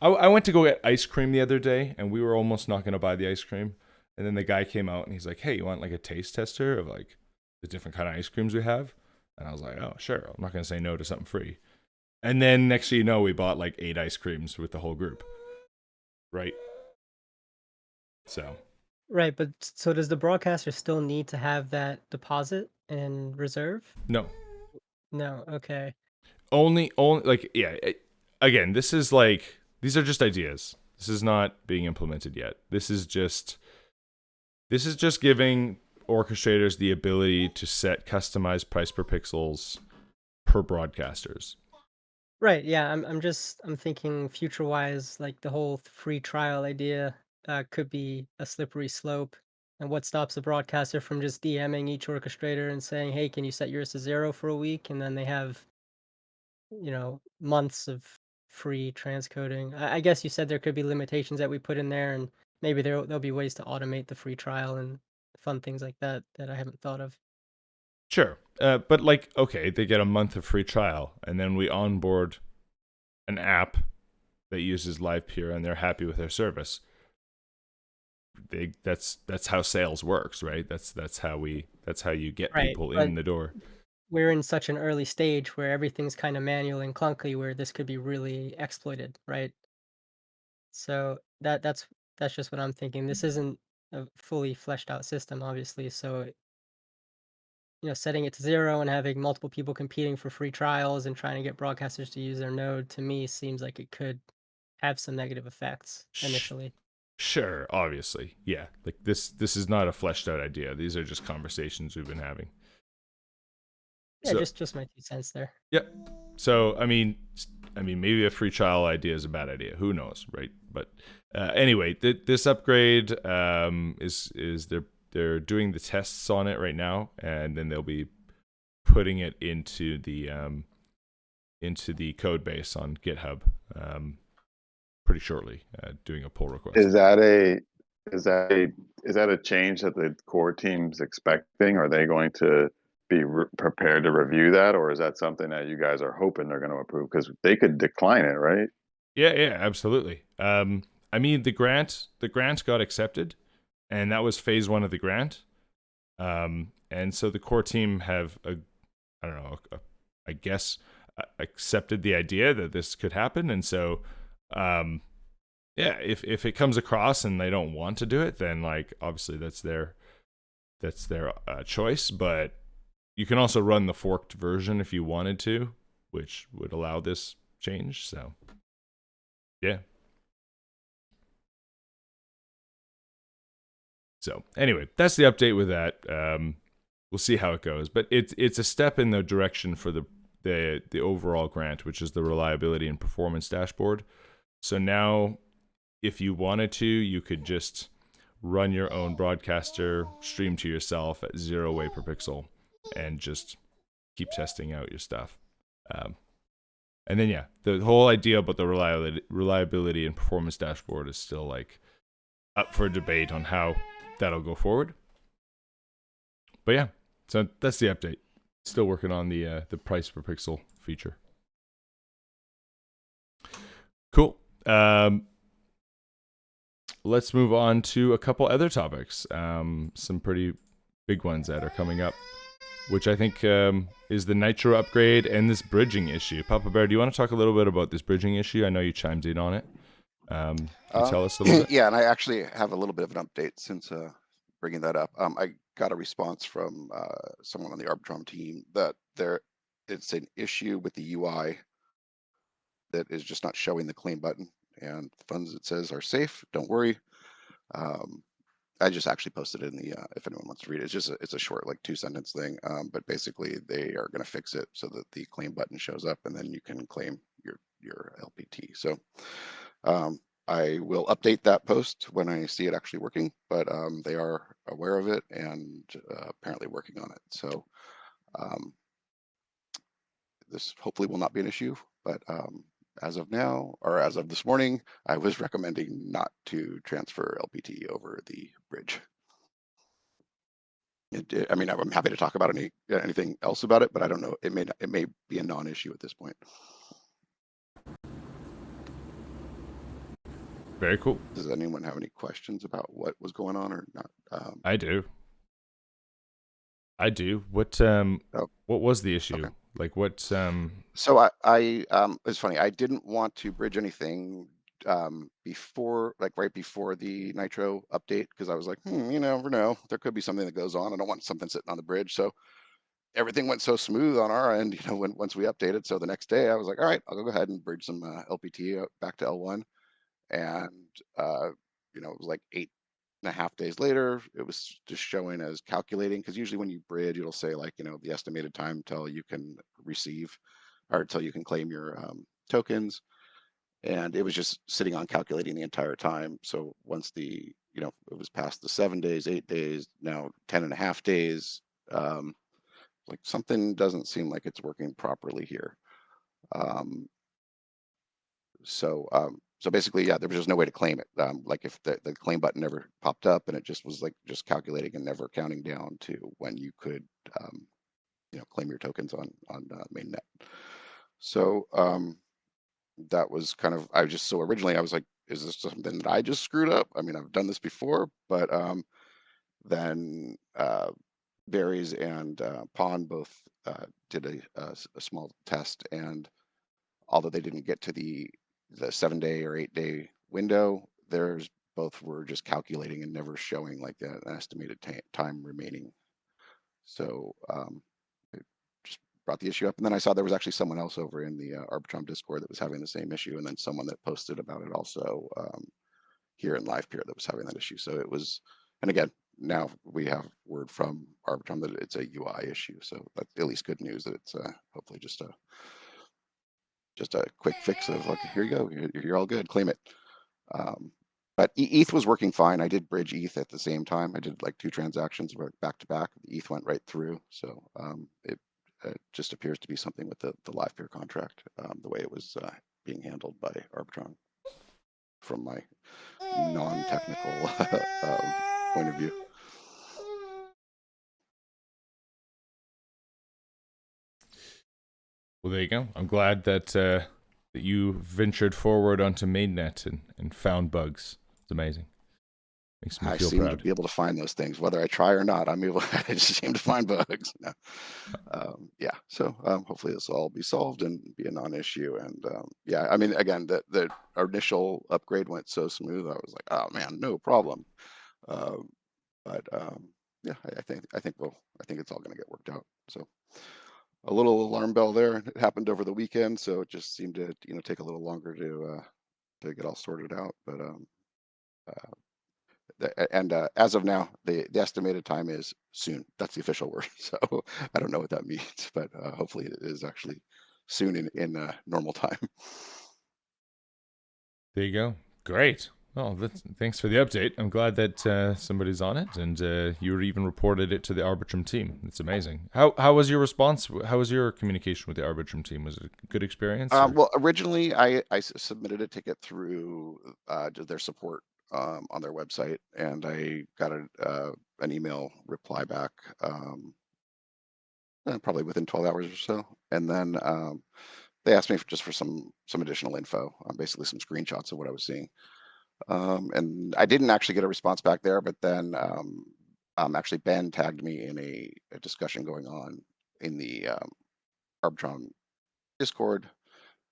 I went to go get ice cream the other day, and we were almost not going to buy the ice cream. And then the guy came out and he's like, hey, you want like a taste tester of like the different kind of ice creams we have? And I was like, oh, sure. I'm not going to say no to something free. And then next thing you know, we bought like 8 ice creams with the whole group. Right? So. Right, but so does the broadcaster still need to have that deposit and reserve? No. No, okay. Only like, again, this is like, these are just ideas. This is not being implemented yet. This is just giving orchestrators the ability to set customized price per pixels per broadcasters. Right, yeah, I'm thinking future-wise, like the whole free trial idea could be a slippery slope. And what stops a broadcaster from just DMing each orchestrator and saying, hey, can you set yours to 0 for a week? And then they have, months of free transcoding. I guess you said there could be limitations that we put in there, and maybe there'll be ways to automate the free trial and fun things like that I haven't thought of. Sure. But like, okay, they get a month of free trial, and then we onboard an app that uses Livepeer, and they're happy with their service. That's how sales works, right? That's how you get Right, people but in the door. we're in such an early stage where everything's kind of manual and clunky, where this could be really exploited, right? So that's just what I'm thinking. This isn't a fully fleshed out system, obviously. So setting it to 0 and having multiple people competing for free trials and trying to get broadcasters to use their node, to me seems like it could have some negative effects initially. Sure, obviously, yeah. Like this is not a fleshed out idea. These are just conversations we've been having. Yeah, So, just my 2 cents there. Yep. So I mean, maybe a free trial idea is a bad idea. Who knows, right? But anyway, this upgrade is they're doing the tests on it right now, and then they'll be putting it into the code base on GitHub pretty shortly, doing a pull request. Is that a change that the core team's expecting? Are they going to be prepared to review that, or is that something that you guys are hoping they're going to approve? Because they could decline it, right? Yeah, absolutely. I mean, the grant got accepted, and that was phase 1 of the grant. And so the core team have I guess accepted the idea that this could happen, and so yeah, if it comes across and they don't want to do it, then like obviously that's their choice. But you can also run the forked version if you wanted to, which would allow this change. So yeah. So anyway, that's the update with that. We'll see how it goes, but it's a step in the direction for the overall grant, which is the reliability and performance dashboard. So now, if you wanted to, you could just run your own broadcaster, stream to yourself at 0 way per pixel, and just keep testing out your stuff. And then yeah, the whole idea about the reliability and performance dashboard is still like up for debate on how that'll go forward. But yeah, so that's the update. Still working on the price per pixel feature. Cool. Let's move on to a couple other topics. Some pretty big ones that are coming up, which I think is the Nitro upgrade and this bridging issue. Papa Bear, do you want to talk a little bit about this bridging issue? I know you chimed in on it. Can you tell us a little bit? Yeah, and I actually have a little bit of an update since bringing that up. I got a response from someone on the Arbitrum team that it's an issue with the UI that is just not showing the claim button, and the funds it says are safe. Don't worry. I just actually posted it in the if anyone wants to read it. It's a short, like 2-sentence thing. But basically, they are going to fix it so that the claim button shows up, and then you can claim your LPT. So I will update that post when I see it actually working. But they are aware of it and apparently working on it. So this hopefully will not be an issue. But as of now, or as of this morning, I was recommending not to transfer LPT over the bridge. I mean, I'm happy to talk about anything else about it, but I don't know. It may be a non-issue at this point. Very cool. Does anyone have any questions about what was going on or not? I do. What was the issue? Okay. Like what? So it's funny. I didn't want to bridge anything before, like right before the Nitro update, because I was like, you never know. There could be something that goes on. I don't want something sitting on the bridge. So everything went so smooth on our end, once we updated. So the next day I was like, all right, I'll go ahead and bridge some LPT back to L1. And it was like 8.5 days later, it was just showing as calculating, because usually when you bridge, it'll say like, the estimated time until you can receive or until you can claim your tokens. And it was just sitting on calculating the entire time. So once it was past the 7 days, 8 days, now 10.5 days, like something doesn't seem like it's working properly here. So basically, yeah, there was just no way to claim it. Like if the claim button never popped up, and it just was like just calculating and never counting down to when you could, claim your tokens on mainnet. So that was kind of, originally I was like, is this something that I just screwed up? I mean, I've done this before, but then Berries and Pawn both did a small test, and although they didn't get to the 7-day or 8-day window, theirs both were just calculating and never showing like an estimated time remaining. So it just brought the issue up. And then I saw there was actually someone else over in the Arbitrum Discord that was having the same issue, and then someone that posted about it also here in Livepeer that was having that issue. So it was, and again, now we have word from Arbitrum that it's a UI issue. So that's at least good news that it's hopefully just a quick fix of like, here you go, you're all good, claim it. But ETH was working fine. I did bridge ETH at the same time. I did like 2 transactions back to back. ETH went right through. So it just appears to be something with the Livepeer contract, the way it was being handled by Arbitrum from my non-technical point of view. Well, there you go. I'm glad that that you ventured forward onto mainnet and found bugs. It's amazing. Makes me I feel seem proud. to be able to find those things, whether I try or not. I'm able. I just seem to find bugs. No. Yeah. So hopefully this will all be solved and be a non-issue. And yeah, I mean, again, the initial upgrade went so smooth. I was like, oh man, no problem. But yeah, I think it's all going to get worked out. So a little alarm bell there. It happened over the weekend, so it just seemed to take a little longer to get all sorted out. But as of now, the estimated time is soon. That's the official word. So I don't know what that means, but hopefully it is actually soon in normal time. There you go. Great. Well, thanks for the update. I'm glad that somebody's on it, and you even reported it to the Arbitrum team. It's amazing. How was your response? How was your communication with the Arbitrum team? Was it a good experience? Well, originally I submitted a ticket through their support on their website, and I got an email reply back probably within 12 hours or so, and then they asked me for some additional info, basically some screenshots of what I was seeing. And I didn't actually get a response back there, but then actually Ben tagged me in a discussion going on in the Arbitrum Discord,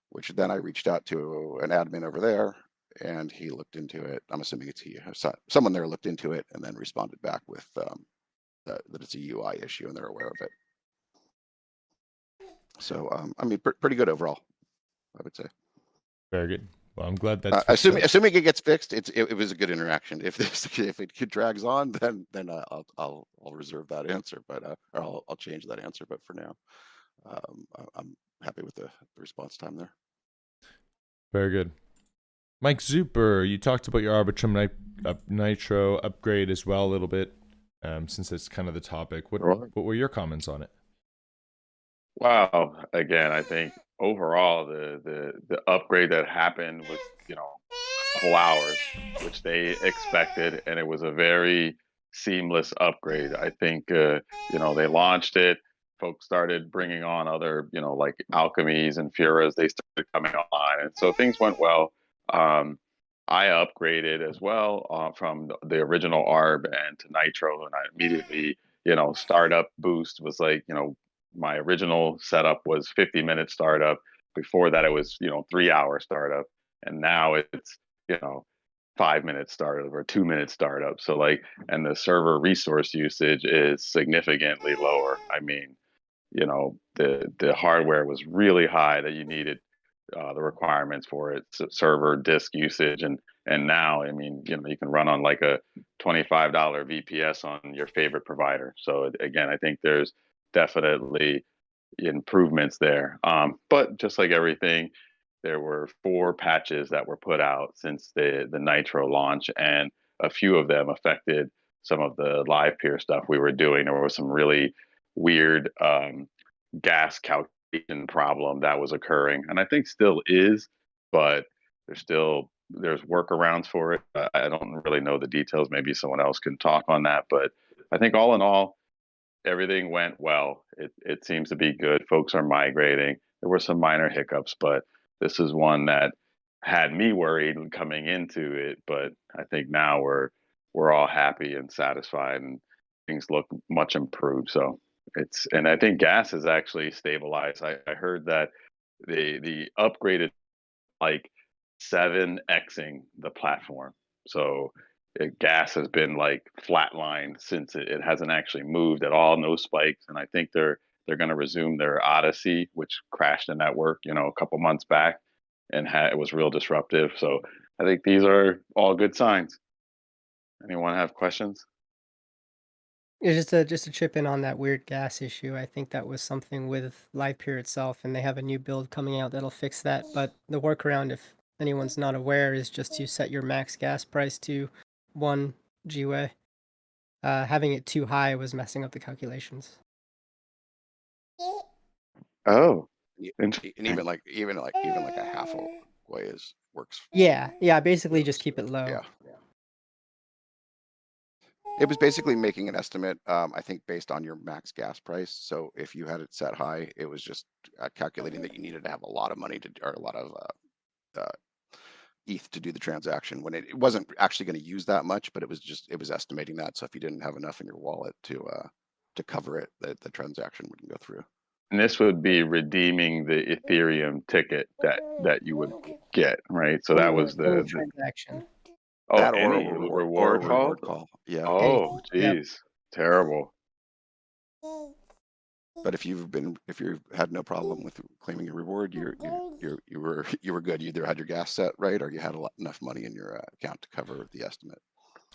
which then I reached out to an admin over there, and he looked into it. I'm assuming it's he. Someone there looked into it and then responded back with that it's a UI issue and they're aware of it. So I mean, pretty good overall, I would say. Very good. Well, I'm glad that's assuming it gets fixed. It was a good interaction. If it drags on, then I'll reserve that answer, but or I'll change that answer. But for now, I'm happy with the response time there. Very good. Michsoftster, you talked about your Arbitrum Nitro upgrade as well a little bit, since it's kind of the topic. What were your comments on it? Wow. Again, I think overall the upgrade that happened was, a couple hours, which they expected, and it was a very seamless upgrade. I think they launched it. Folks started bringing on other, like alchemies and furas. They started coming online, and so things went well. I upgraded as well from the original ARB and to Nitro, and I immediately, startup boost was like, my original setup was 50-minute startup. Before that, it was 3-hour startup, and now it's 5-minute startup or 2-minute startup. So and the server resource usage is significantly lower. I mean, the hardware was really high that you needed the requirements for it, server disk usage, and now I mean you can run on like a $25 VPS on your favorite provider. So again, I think there's definitely improvements there. But just like everything, there were 4 patches that were put out since the Nitro launch, and a few of them affected some of the Livepeer stuff we were doing. There was some really weird gas calculation problem that was occurring, and I think still is, but there's workarounds for it. I don't really know the details. Maybe someone else can talk on that, but I think all in all, everything went well. It seems to be good. Folks are migrating. There were some minor hiccups, but this is one that had me worried coming into it. But I think now we're all happy and satisfied, and things look much improved. So and I think gas is actually stabilized. I heard that the upgraded like 7xing the platform. So gas has been like flatlined since it hasn't actually moved at all, no spikes. And I think they're going to resume their Odyssey, which crashed the network, a couple months back, and it was real disruptive. So I think these are all good signs. Anyone have questions? Yeah, just to chip in on that weird gas issue, I think that was something with Livepeer itself, and they have a new build coming out that'll fix that. But the workaround, if anyone's not aware, is just to set your max gas price to 1 GWh. Having it too high was messing up the calculations. Oh, And even like a half a way works. Yeah, basically just keep it low. Yeah. It was basically making an estimate, I think, based on your max gas price. So if you had it set high, it was just calculating that you needed to have a lot of money or a lot of ETH to do the transaction, when it wasn't actually going to use that much, but it was estimating that. So if you didn't have enough in your wallet to cover it, the transaction wouldn't go through. and this would be redeeming the Ethereum ticket that you would get, right? So that was Any the transaction. That any or a reward call. Yeah. Oh, geez, terrible. But if you've had no problem with claiming a reward, you were good. You either had your gas set right, or you had enough money in your account to cover the estimate.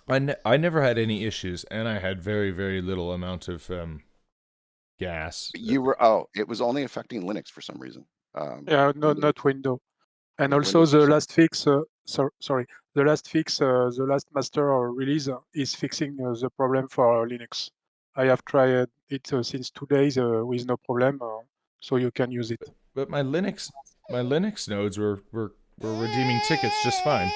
I never had any issues, and I had very, very little amount of gas. It was only affecting Linux for some reason. Yeah, not Windows. And Yeah, also Windows the was last fix, the last fix, the last master or release is fixing the problem for Linux. I have tried it since 2 days with no problem, so you can use it. But my Linux nodes were redeeming tickets just fine.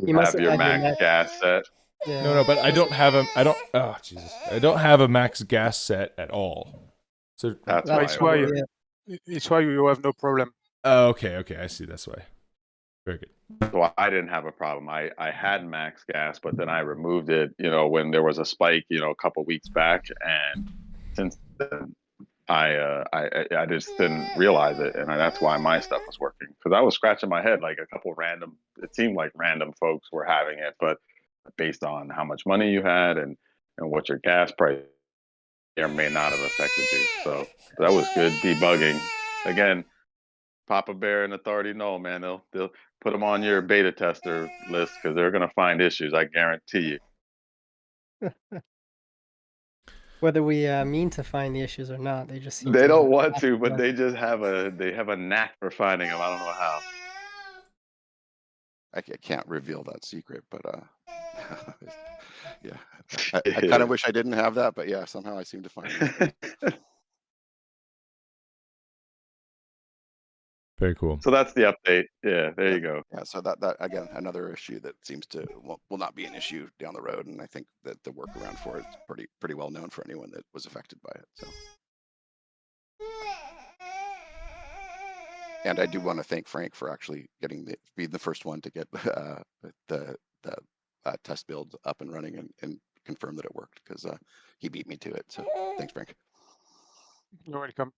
You must have your had max gas set. Yeah. No, but I don't have I don't have a max gas set at all. So That's It's why. why it's why you have no problem. Oh, okay, I see. That's why. Very good. So I didn't have a problem. I had max gas, but then I removed it, when there was a spike, a couple weeks back, and since then I just didn't realize it, and that's why my stuff was working, because I was scratching my head like a couple random. It seemed like random folks were having it, but based on how much money you had and what your gas price may or may not have affected you. So that was good debugging. Again, Papa Bear and Authority know, man, they'll put them on your beta tester list because they're gonna find issues. I guarantee you. Whether we mean to find the issues or not, they just seem They to don't want to, but they just have a knack for finding them. I don't know how. I can't reveal that secret, but yeah, I kind of wish I didn't have that, but yeah, somehow I seem to find it. Very cool. So that's the update. Yeah, there you go. Yeah, so that again, another issue that seems to will not be an issue down the road, and I think that the workaround for it is pretty well known for anyone that was affected by it. So, and I do want to thank Frank for actually being the first one to get the test build up and running and confirm that it worked, because he beat me to it. So thanks, Frank. You're welcome.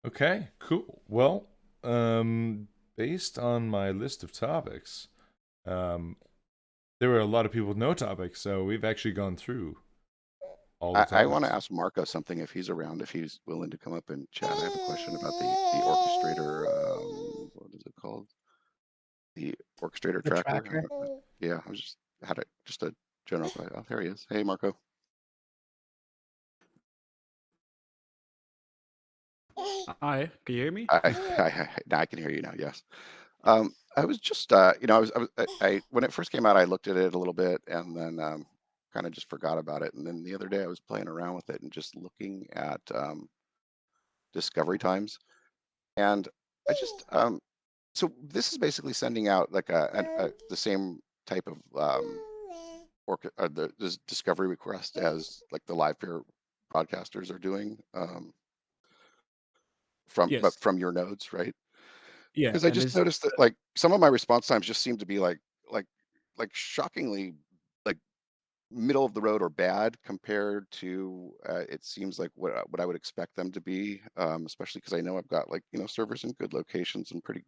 Okay, cool. Well, based on my list of topics, there were a lot of people with no topics, so we've actually gone through all the topics. I want to ask Marco something if he's around, if he's willing to come up and chat. I have a question about the Orchestrator. What is it called? The Orchestrator tracker. Yeah, I was just a general. Oh, there he is. Hey, Marco. Hi, can you hear me? Now I can hear you now. Yes. I was just, I when it first came out, I looked at it a little bit and then kind of just forgot about it. And then the other day I was playing around with it and just looking at discovery times. And I just, so this is basically sending out like the same type of the discovery request as like the Livepeer broadcasters are doing but from your nodes, right? Yeah, Because I just noticed that like some of my response times just seem to be like shockingly like middle of the road or bad compared to it seems like what I would expect them to be, especially because I know I've got like servers in good locations and pretty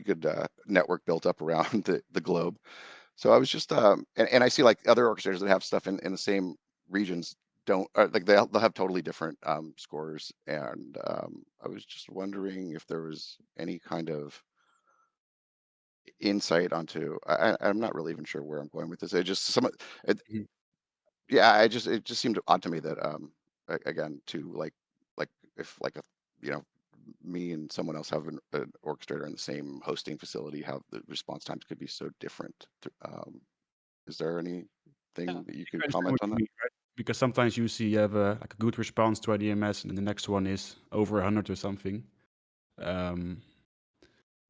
good network built up around the globe. So I was just and I see like other orchestrators that have stuff in the same regions like they'll have totally different scores, and I was just wondering if there was any kind of insight onto I'm not really even sure where I'm going with this. It just yeah, it just seemed odd to me that again to like if like me and someone else have an orchestrator in the same hosting facility, how the response times could be so different. Is there anything that you could comment on that? Mean, right? Because sometimes you see you have like a good response to IDMS, and then the next one is over 100 or something.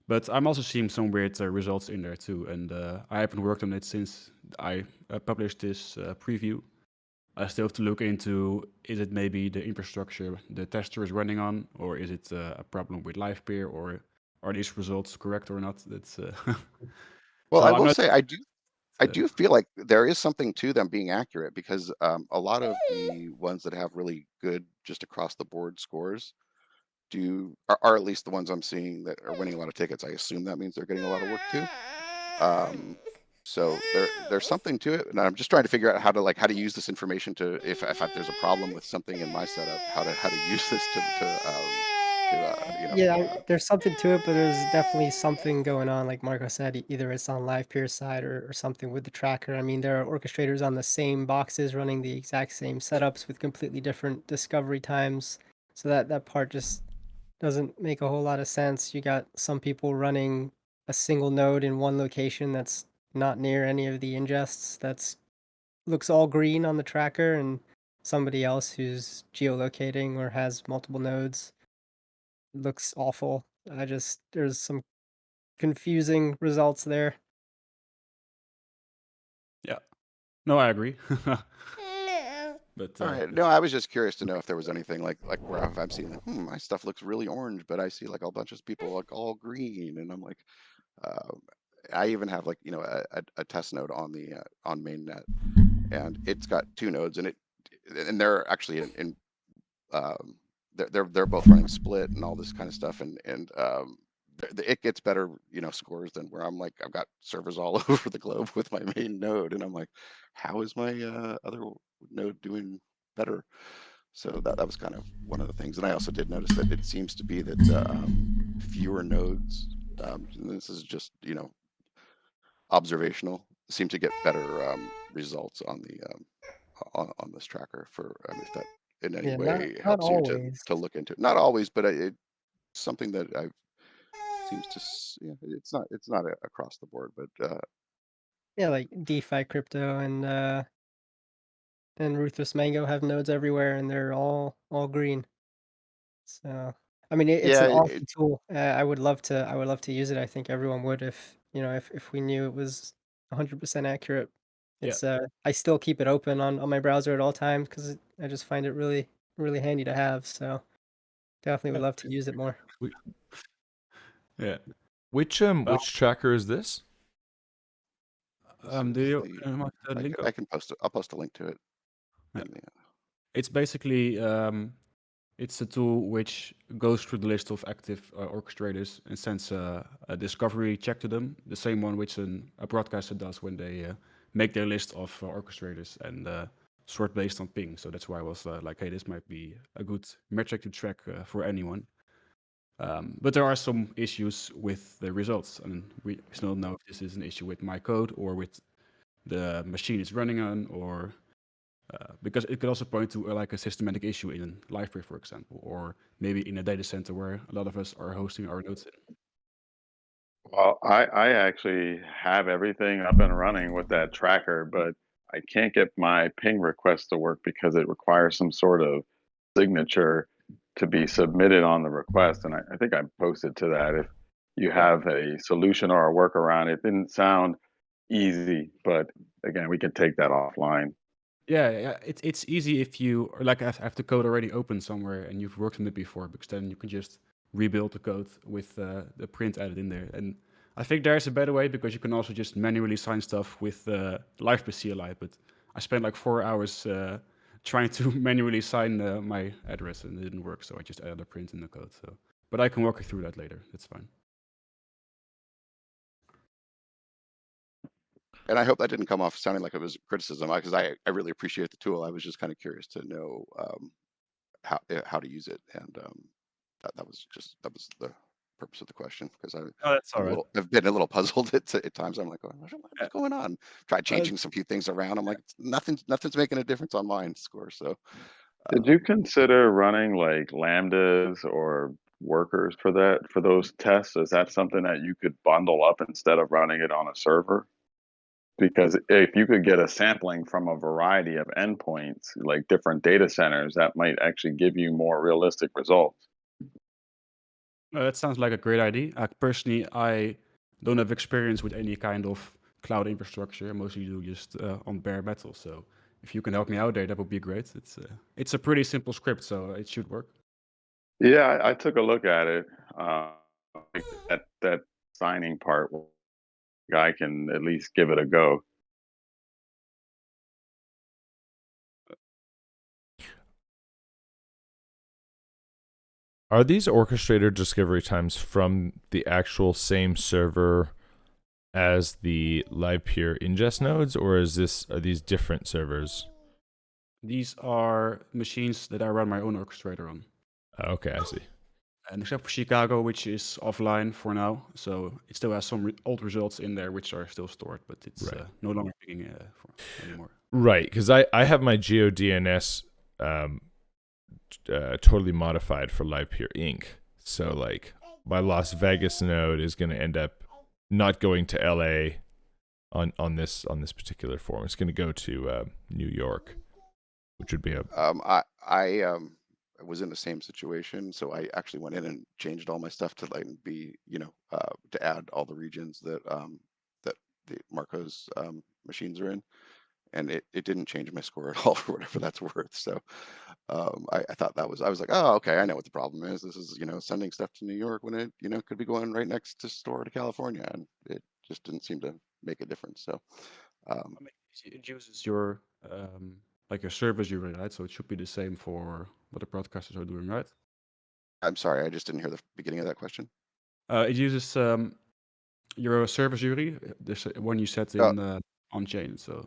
But I'm also seeing some weird results in there too, and I haven't worked on it since I published this preview. I still have to look into, is it maybe the infrastructure the tester is running on, or is it a problem with Livepeer, or are these results correct or not? That's well, so I I'm will not. say I do feel like there is something to them being accurate, because a lot of the ones that have really good just across the board scores are at least the ones I'm seeing that are winning a lot of tickets. I assume that means they're getting a lot of work too. So there's something to it, and I'm just trying to figure out how to use this information to, if there's a problem with something in my setup, how to use this Yeah, there's something to it, but there's definitely something going on, like Marco said, either it's on Livepeer's side or something with the tracker. I mean, there are orchestrators on the same boxes running the exact same setups with completely different discovery times. So that part just doesn't make a whole lot of sense. You got some people running a single node in one location that's not near any of the ingests, that's looks all green on the tracker, and somebody else who's geolocating or has multiple nodes looks awful. There's some confusing results there. Yeah, no, I agree. But all right, no, I was just curious to know if there was anything like where I'm seeing like, my stuff looks really orange, but I see like a bunch of people like all green, and I'm like, I even have like a test node on the on mainnet, and it's got 2 nodes, and they're actually in they're both running split and all this kind of stuff, and it gets better scores than where I'm like, I've got servers all over the globe with my main node, and I'm like, how is my other node doing better? So that was kind of one of the things. And I also did notice that it seems to be that fewer nodes, and this is just observational, seem to get better results on the on this tracker. For if that in any Yeah, not way not helps you always. to look into it. Not always, but it's something that I've seems to it's not across the board, but Yeah, like DeFi crypto and Ruthless Mango have nodes everywhere, and they're all green. So, I mean, it's yeah, an awesome tool. I would love to use it. I think everyone would if, if we knew it was 100% accurate. yeah, It's I still keep it open on my browser at all times because I just find it really really handy to have. So, definitely would love to use it more. yeah. Which Well, tracker is this? do you want the I link? can post it. I'll post a link to it. Yeah. In the, It's basically it's a tool which goes through the list of active orchestrators and sends a discovery check to them, the same one which a broadcaster does when they make their list of orchestrators and sort based on ping. So that's why I was like, hey, this might be a good metric to track for anyone. But there are some issues with the results, and we still don't know if this is an issue with my code or with the machine it's running on, or because it could also point to like a systematic issue in Livepeer, for example, or maybe in a data center where a lot of us are hosting our nodes in. Well, I actually have everything up and running with that tracker, but I can't get my ping request to work because it requires some sort of signature to be submitted on the request. And I think I posted to that. If you have a solution or a workaround, it didn't sound easy, but again, we can take that offline. Yeah, it's easy if you or like have the code already open somewhere and you've worked on it before, because then you can just rebuild the code with the print added in there. And I think there's a better way because you can also just manually sign stuff with Livepeer CLI. But I spent like 4 hours trying to manually sign my address and it didn't work, so I just added a print in the code. So, but I can walk you through that later. That's fine. and I hope that didn't come off sounding like it was criticism, because I really appreciate the tool. I was just kind of curious to know how to use it, and that was the purpose of the question, because Oh, that's all right. I've been a little puzzled at times. I'm like, what's going on? Tried changing some few things around. I'm like, nothing's making a difference on mine score. So Did you consider running like lambdas or workers for those tests? Is that something that you could bundle up instead of running it on a server? Because if you could get a sampling from a variety of endpoints, like different data centers, that might actually give you more realistic results. That sounds like a great idea. Personally, I don't have experience with any kind of cloud infrastructure. I mostly do just on bare metal. So if you can help me out there, that would be great. It's a pretty simple script, so it should work. Yeah, I took a look at it. That signing part, I can at least give it a go. Are these orchestrator discovery times from the actual same server as the Livepeer ingest nodes, or are these different servers? These are machines that I run my own orchestrator on. Okay, I see. And except for Chicago, which is offline for now, so it still has some old results in there which are still stored, but it's no longer picking anymore. Right, because I have my GeoDNS totally modified for Livepeer Inc. So like my Las Vegas node is going to end up not going to LA on this particular form. It's going to go to New York, which would be a. I was in the same situation, so I actually went in and changed all my stuff to like be, to add all the regions that that the Marco's machines are in, and it didn't change my score at all for whatever that's worth. So I thought I was like, oh, okay, I know what the problem is. This is, sending stuff to New York when it, could be going right next to store to California, and it just didn't seem to make a difference. So it uses your like your service URL, right? So it should be the same for what the broadcasters are doing, right? I'm sorry, I just didn't hear the beginning of that question. It uses your service URI, this one you set in on chain. So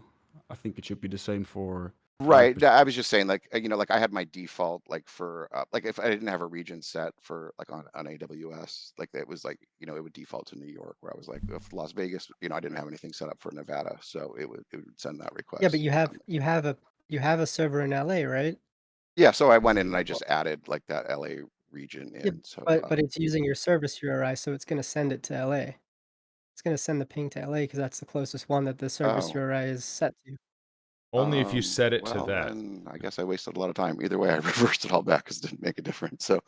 I think it should be the same for. Right. I was just saying, like, like I had my default, like for, like if I didn't have a region set for like on AWS, like it was like, it would default to New York, where I was like, if Las Vegas, I didn't have anything set up for Nevada, so it would send that request. Yeah, but you have a server in LA, right? Yeah, so I went in and I just added like that LA region in. Yeah, So but it's using your service URI, so it's going to send it to LA. It's going to send the ping to LA because that's the closest one that the service URI is set to. Only if you set it to well, that. Then I guess I wasted a lot of time. Either way, I reversed it all back because it didn't make a difference. So,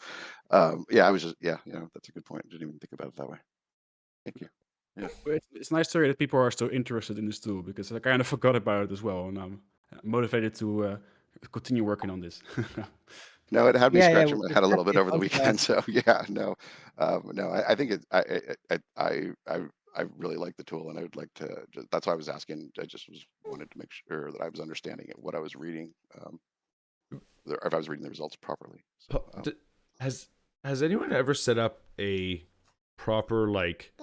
yeah, I was just, that's a good point. Didn't even think about it that way. Thank you. Yeah. It's nice to hear that people are still interested in this tool, because I kind of forgot about it as well, and I'm motivated to continue working on this. No, it had me scratching my head a little bit over the definitely weekend. So yeah, no, I think I really like the tool, and I would like to. That's why I was asking. I just wanted to make sure that I was understanding it, what I was reading, if I was reading the results properly. So, has anyone ever set up a proper like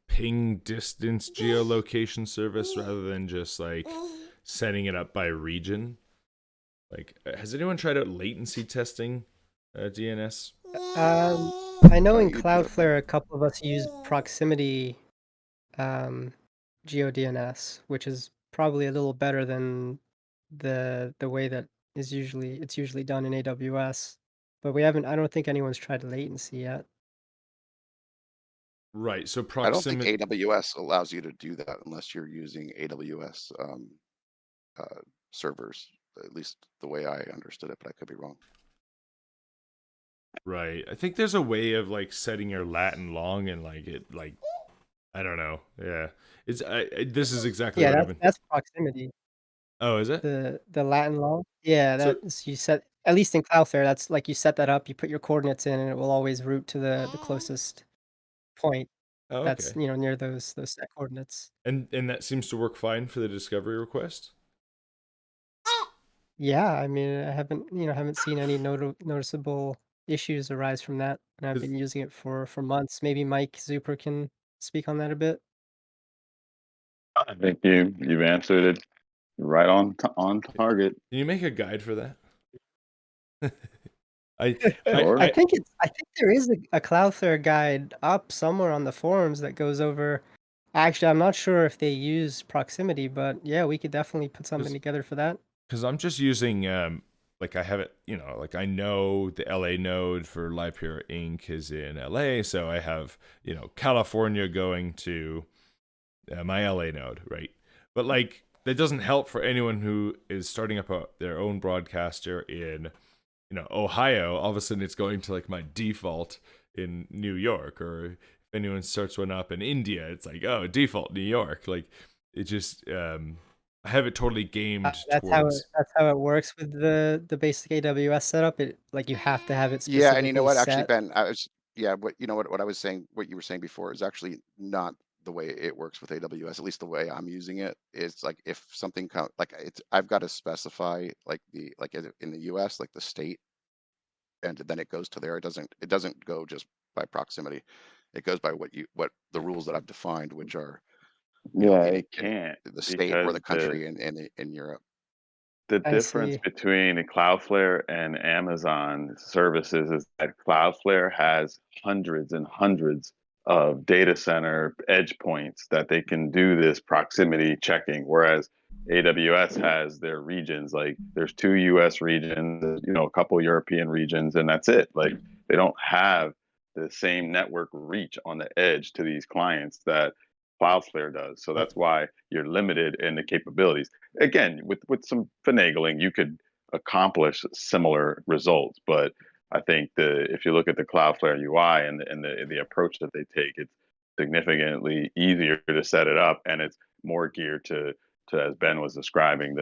ping distance geolocation service rather than just like setting it up by region? Like, has anyone tried out latency testing DNS? I know in Cloudflare a couple of us use proximity GeoDNS, which is probably a little better than the way that it's usually done in AWS. But I don't think anyone's tried latency yet. Right. So I don't think AWS allows you to do that unless you're using AWS servers, at least the way I understood it, but I could be wrong. Right. I think there's a way of like setting your Latin long and like it like I don't know. Yeah. It's this is exactly what I've been. That's proximity. Oh, is it? The Latin long? Yeah, that's you set, at least in Cloudflare, that's like you set that up, you put your coordinates in, and it will always route to the closest point. Oh, okay. That's, near those set coordinates. And that seems to work fine for the discovery request? Yeah, I mean, I haven't seen any noticeable issues arise from that, and I've been using it for months. Maybe Mike Zuper can speak on that a bit. I think you've answered it right on target. Can you make a guide for that? I think there is a Cloudflare guide up somewhere on the forums that goes over. Actually, I'm not sure if they use proximity, but yeah, we could definitely put something together for that. Because I'm just using like I have it, like I know the LA node for Livepeer Inc. is in LA, so I have, California going to my LA node, right? But like that doesn't help for anyone who is starting up their own broadcaster in, Ohio. All of a sudden it's going to like my default in New York, or if anyone starts one up in India, it's like, oh, default New York. Like it just, I have it totally gamed towards. That's how it works with the basic AWS setup. It like you have to have it Yeah, and you know specifically what? Actually, set. Ben, what I was saying, what you were saying before is actually not the way it works with AWS. At least the way I'm using it is like if something comes, like I've got to specify like in the US, like the state, and then it goes to there. It doesn't go just by proximity. It goes by what the rules that I've defined, which are Yeah, in it can't the state or because the country in Europe. the I difference see. between Cloudflare and Amazon services is that Cloudflare has hundreds and hundreds of data center edge points that they can do this proximity checking, whereas AWS has their regions. Like there's 2 US regions, a couple European regions, and that's it. Like they don't have the same network reach on the edge to these clients that Cloudflare does. So that's why you're limited in the capabilities. Again, with some finagling, you could accomplish similar results. But I think if you look at the Cloudflare UI and the approach that they take, it's significantly easier to set it up, and it's more geared to as Ben was describing,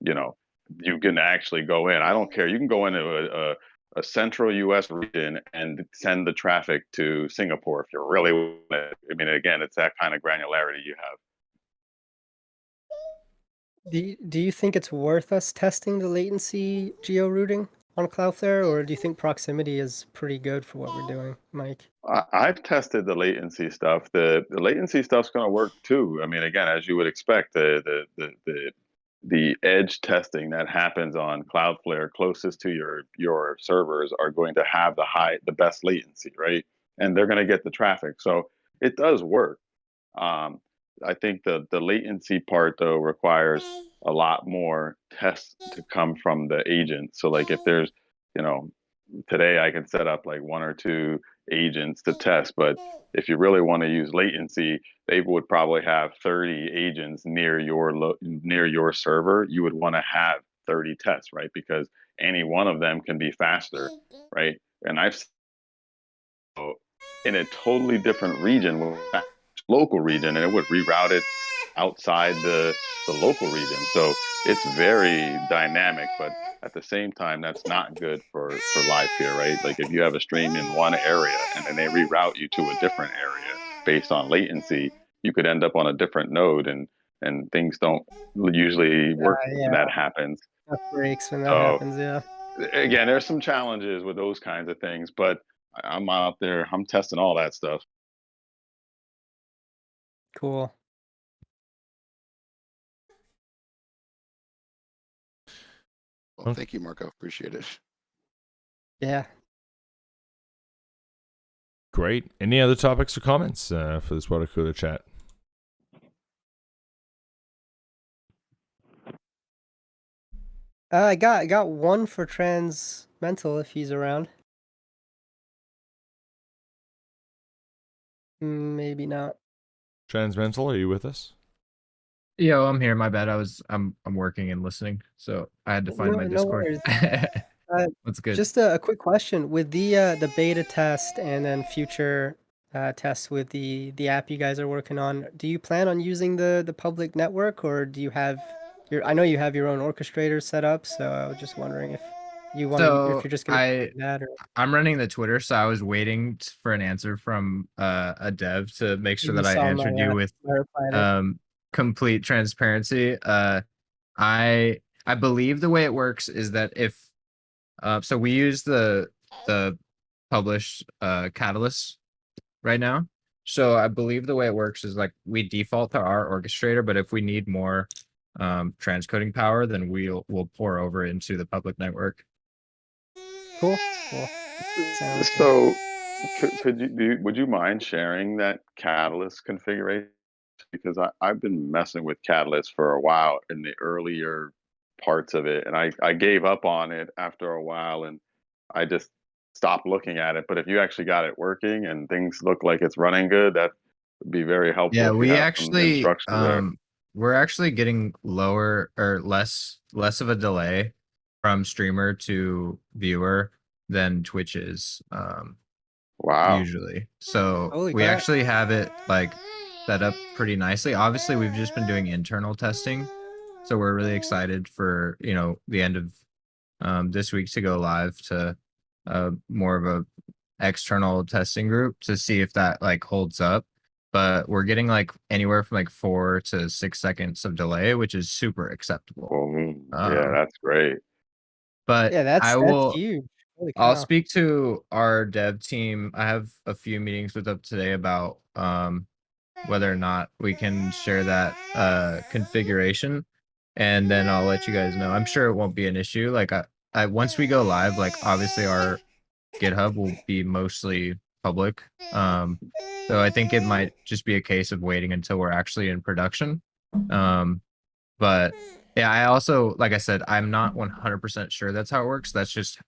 you can actually go in. I don't care. You can go into a central US region and send the traffic to Singapore if you're really, I mean, again, it's that kind of granularity you have. Do you think it's worth us testing the latency geo-routing on Cloudflare, or do you think proximity is pretty good for what we're doing, Mike? I've tested the latency stuff. The latency stuff's going to work too. I mean, again, as you would expect, the edge testing that happens on Cloudflare closest to your servers are going to have the best latency, right? And they're going to get the traffic, so it does work. I think the latency part though requires a lot more tests to come from the agent. So like if there's, today I can set up like 1 or 2 agents to test, but if you really want to use latency, they would probably have 30 agents near your server. You would want to have 30 tests, right? Because any one of them can be faster, right? And I've in a totally different region, local region, and it would reroute it outside the local region. So it's very dynamic, but at the same time, that's not good for Livepeer, right? Like if you have a stream in one area and then they reroute you to a different area based on latency, you could end up on a different node, and things don't usually work when that happens. That breaks when that So happens, yeah. again, there's some challenges with those kinds of things, but I'm out there, I'm testing all that stuff. Cool. Well, thank you, Marco. Appreciate it. Yeah. Great. Any other topics or comments for this water cooler chat? I got one for Transmental if he's around. Maybe not. Transmental, are you with us? Yeah, well, I'm here. My bad. I'm working and listening, so I had to find my No Discord. worries. That's good. Just a quick question. With the beta test and then future tests with the app you guys are working on, do you plan on using the public network, or do you have I know you have your own orchestrator set up, so I was just wondering if if you're just gonna do that, or I'm running the Twitter, so I was waiting for an answer from a dev to make sure You that I saw answered you with my reply there. complete transparency. I believe the way it works is that if so we use the published catalyst right now. So I believe the way it works is like we default to our orchestrator, but if we need more transcoding power, then we'll pour over into the public network. Cool. Sounds So would you mind sharing that Catalyst configuration? Because I've been messing with Catalyst for a while in the earlier parts of it, and I gave up on it after a while, and I just stopped looking at it. But if you actually got it working and things look like it's running good, that would be very helpful Yeah, if you we have some actually instructions there. we're actually getting lower or less of a delay from streamer to viewer than Twitch is Wow. usually. So Holy we crap. actually have it like set up pretty nicely. Obviously, we've just been doing internal testing, so we're really excited for the end of this week to go live to more of a external testing group to see if that like holds up. But we're getting like anywhere from like 4 to 6 seconds of delay, which is super acceptable. Yeah, that's great. But Yeah, I that's will. huge. Holy I'll cow. speak to our dev team. I have a few meetings with them today about whether or not we can share that configuration, and then I'll let you guys know. I'm sure it won't be an issue. Like I once we go live, like obviously our GitHub will be mostly public. So I think it might just be a case of waiting until we're actually in production. But yeah, I also, like I said, I'm not 100% sure that's how it works. That's just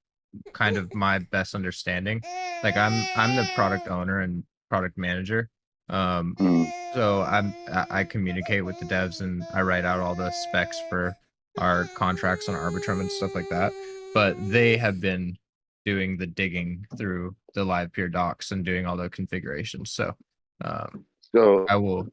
kind of my best understanding. Like I'm the product owner and product manager. So I communicate with the devs and I write out all the specs for our contracts on Arbitrum and stuff like that. But they have been doing the digging through the Livepeer docs and doing all the configurations. So So I will.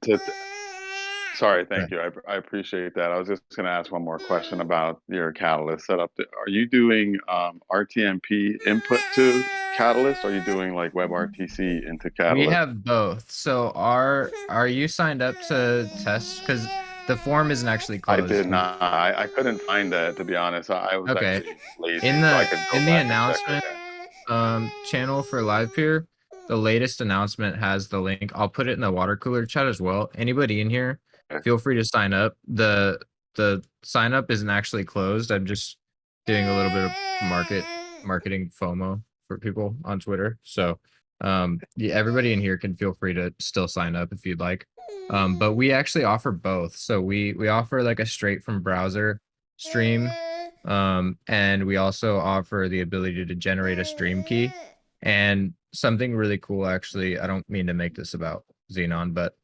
Sorry, thank you. I appreciate that. I was just going to ask one more question about your Catalyst setup. Are you doing RTMP input to Catalyst? Or are you doing like WebRTC into Catalyst? We have both. So are you signed up to test? Because the form isn't actually I closed. did not. I couldn't find that, to be honest. I was Okay. actually lazy, In so I the could go in the back and check announcement again. channel for Livepeer, the latest announcement has the link. I'll put it in the water cooler chat as well. Anybody in here, feel free to sign up. The sign up isn't actually closed. I'm just doing a little bit of marketing FOMO for people on Twitter. So yeah, everybody in here can feel free to still sign up if you'd like. But we actually offer both. So we offer like a straight from browser stream. And we also offer the ability to generate a stream key. And something really cool, actually, I don't mean to make this about Xenon, but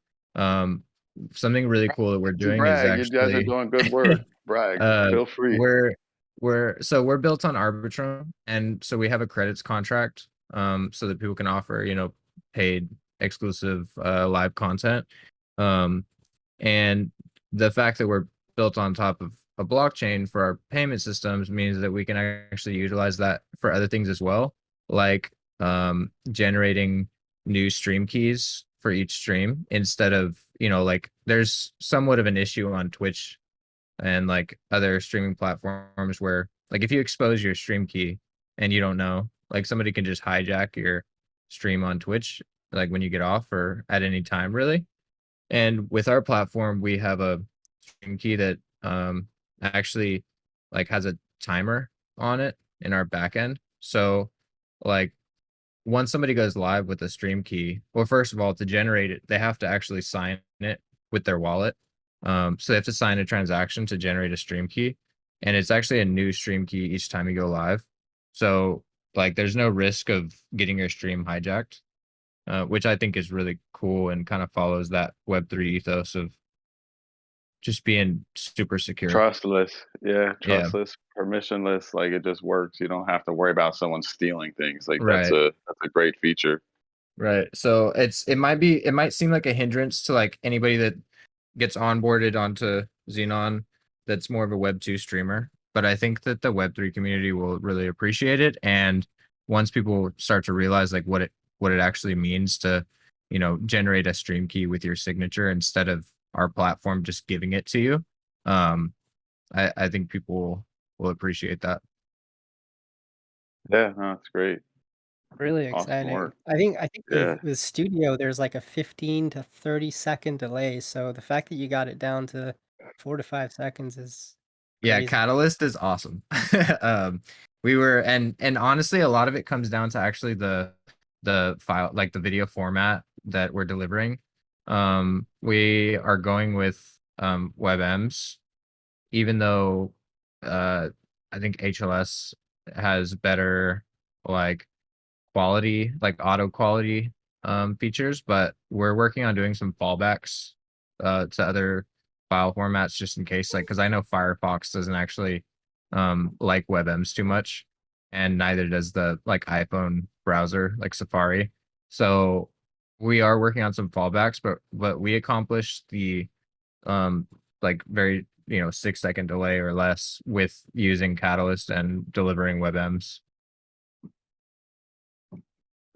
something really cool that we're doing is Brag. You guys are actually doing good work. Brag. Feel free. we're built on Arbitrum, and so we have a credits contract so that people can offer paid exclusive live content. And the fact that we're built on top of a blockchain for our payment systems means that we can actually utilize that for other things as well, like generating new stream keys for each stream instead of like there's somewhat of an issue on Twitch and like other streaming platforms where like if you expose your stream key and you don't know, like somebody can just hijack your stream on Twitch like when you get off or at any time really. And with our platform, we have a stream key that actually like has a timer on it in our backend. So like once somebody goes live with a stream key, well, first of all, to generate it, they have to actually sign it with their wallet. So they have to sign a transaction to generate a stream key. And it's actually a new stream key each time you go live. So like there's no risk of getting your stream hijacked. Which I think is really cool and kind of follows that Web3 ethos of just being super secure. Trustless. Yeah, Yeah. trustless, permissionless. Like it just works. You don't have to worry about someone stealing things. Like Right. that's a great feature. Right. So it might seem like a hindrance to like anybody that gets onboarded onto Xenon that's more of a Web2 streamer. But I think that the Web3 community will really appreciate it. And once people start to realize like what it actually means to, generate a stream key with your signature instead of our platform just giving it to you, I think people will appreciate that. Yeah, no, it's great. Really Awesome exciting. work. I think Yeah. with Studio there's like a 15 to 30 second delay. So the fact that you got it down to 4 to 5 seconds is Yeah, crazy. Catalyst is awesome. We were and honestly, a lot of it comes down to actually the file, like the video format that we're delivering. We are going with WebMs, even though I think HLS has better like quality, like auto quality features, but we're working on doing some fallbacks to other file formats just in case, like, because I know Firefox doesn't actually like WebMs too much, and neither does the like iPhone browser like Safari. So we are working on some fallbacks, but we accomplished the like very 6-second delay or less with using Catalyst and delivering WebMs.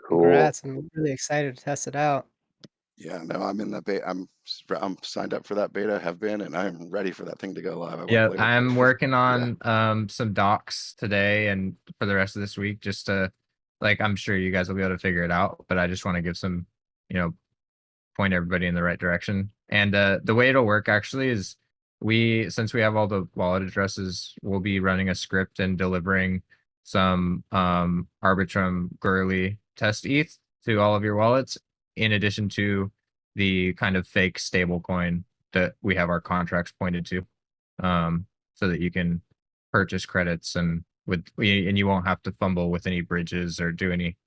Cool. Congrats! I'm really excited to test it out. Yeah, no, I'm in the beta. I'm signed up for that beta, have been, and I'm ready for that thing to go live. I Yeah, won't play I'm working Yeah. on some docs today and for the rest of this week, just to like, I'm sure you guys will be able to figure it out, but I just want to give some, point everybody in the right direction. And the way it'll work actually is since we have all the wallet addresses, we'll be running a script and delivering some Arbitrum Gurley test ETH to all of your wallets, in addition to the kind of fake stablecoin that we have our contracts pointed to, so that you can purchase credits and you won't have to fumble with any bridges or do any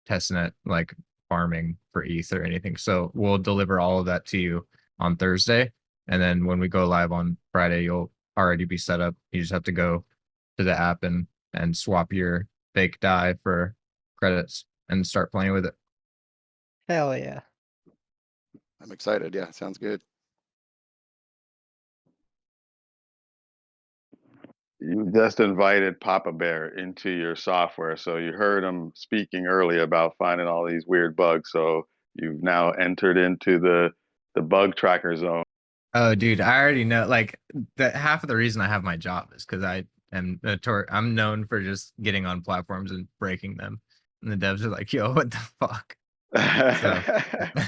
testnet like farming for ETH or anything. So we'll deliver all of that to you on Thursday. And then when we go live on Friday, you'll already be set up. You just have to go to the app and swap your fake DAI for credits and start playing with it. Hell yeah! I'm excited. Yeah, sounds good. You just invited Papa Bear into your software, so you heard him speaking earlier about finding all these weird bugs. So you've now entered into the bug tracker zone. Oh, dude, I already know. Like, that half of the reason I have my job is because I'm known for just getting on platforms and breaking them, and the devs are like, "Yo, what the fuck?" So,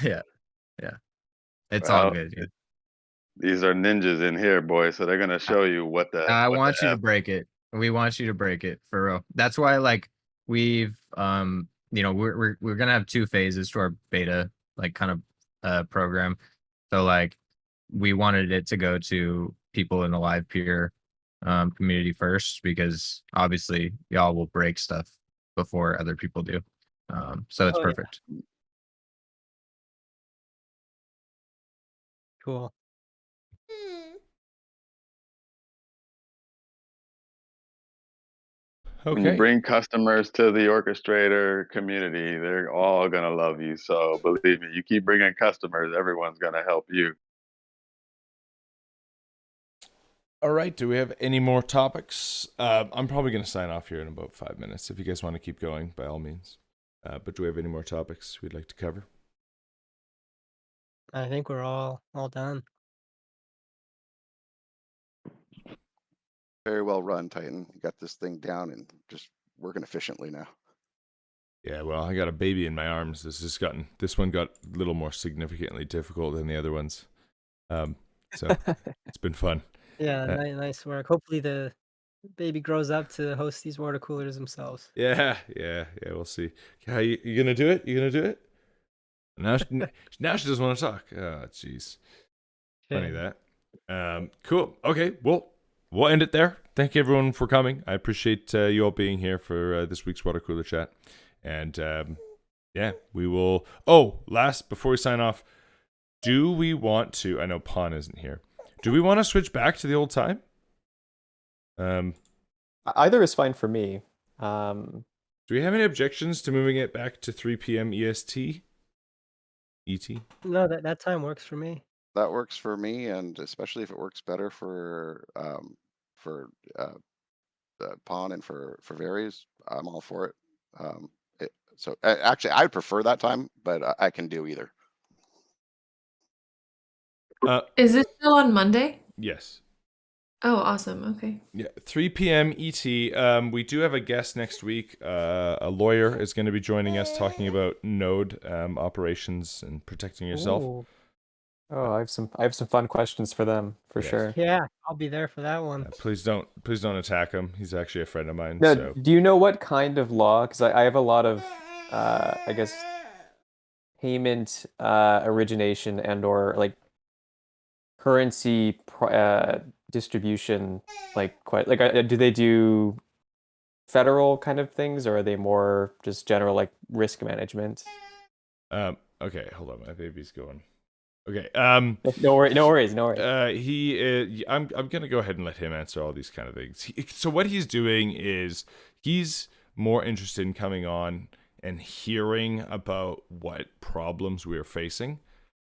yeah, it's all Well, good, dude. these are ninjas in here, boy. So they're gonna show you what the. I what want the you to F- break it. We want you to break it for real. That's why, like, we've we're gonna have 2 phases to our beta, like, kind of program. So like, we wanted it to go to people in the Livepeer community first, because obviously y'all will break stuff before other people do. So it's Oh yeah, perfect. cool. When you Okay. bring customers to the Orchestrator community, they're all gonna love you. So believe me, you keep bringing customers, everyone's gonna help you. All right. Do we have any more topics? I'm probably going to sign off here in about 5 minutes. If you guys want to keep going, by all means. But do we have any more topics we'd like to cover? I think we're all done. Very well run, Titan. You got this thing down and just working efficiently now. Yeah, well, I got a baby in my arms. This one got a little more significantly difficult than the other ones. So it's been fun. Yeah, nice work. Hopefully the baby grows up to host these water coolers themselves. Yeah. We'll see. How you gonna do it? You gonna do it? Now she doesn't want to talk. Oh, jeez. Funny that. Cool. Okay. Well, we'll end it there. Thank you everyone for coming. I appreciate you all being here for this week's water cooler chat. And yeah, we will. Oh, before we sign off, do we want to? I know Pawn isn't here. Do we want to switch back to the old time? Either is fine for me. Do we have any objections to moving it back to 3 p.m. EST? ET? No, that time works for me. That works for me, and especially if it works better for Pawn and for Varies, I'm all for it. So actually, I prefer that time, but I can do either. Is it still on Monday? Yes. Oh, awesome. Okay. Yeah, 3 p.m. ET. We do have a guest next week. A lawyer is going to be joining us talking about node operations and protecting yourself. Ooh. Oh, I have some fun questions for them for Yes. sure. Yeah, I'll be there for that one. Please don't attack him. He's actually a friend of mine. No, So do you know what kind of law? Because I have a lot of, I guess, payment origination and or like currency distribution like quite like do they do federal kind of things, or are they more just general like risk management? Okay, hold on, my baby's going. Okay. No worries. I'm gonna go ahead and let him answer all these kind of things. So what he's doing is he's more interested in coming on and hearing about what problems we are facing,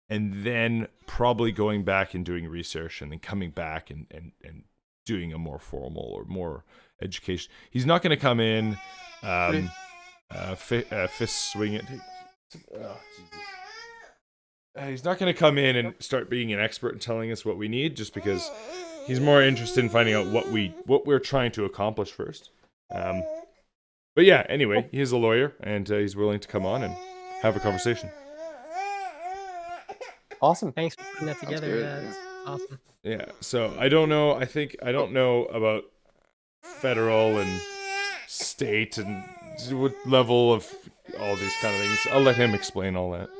and then probably going back and doing research, and then coming back and doing a more formal or more education. He's not going to come in, fist swing it. Oh, Jesus. He's not going to come in and start being an expert and telling us what we need, just because he's more interested in finding out what we're trying to accomplish first. But yeah, anyway, he's a lawyer, and he's willing to come on and have a conversation. Awesome. Thanks for putting that together. good, Yeah, yeah. it's awesome. Yeah, so I don't know. I don't know about federal and state and what level of all these kind of things. I'll let him explain all that.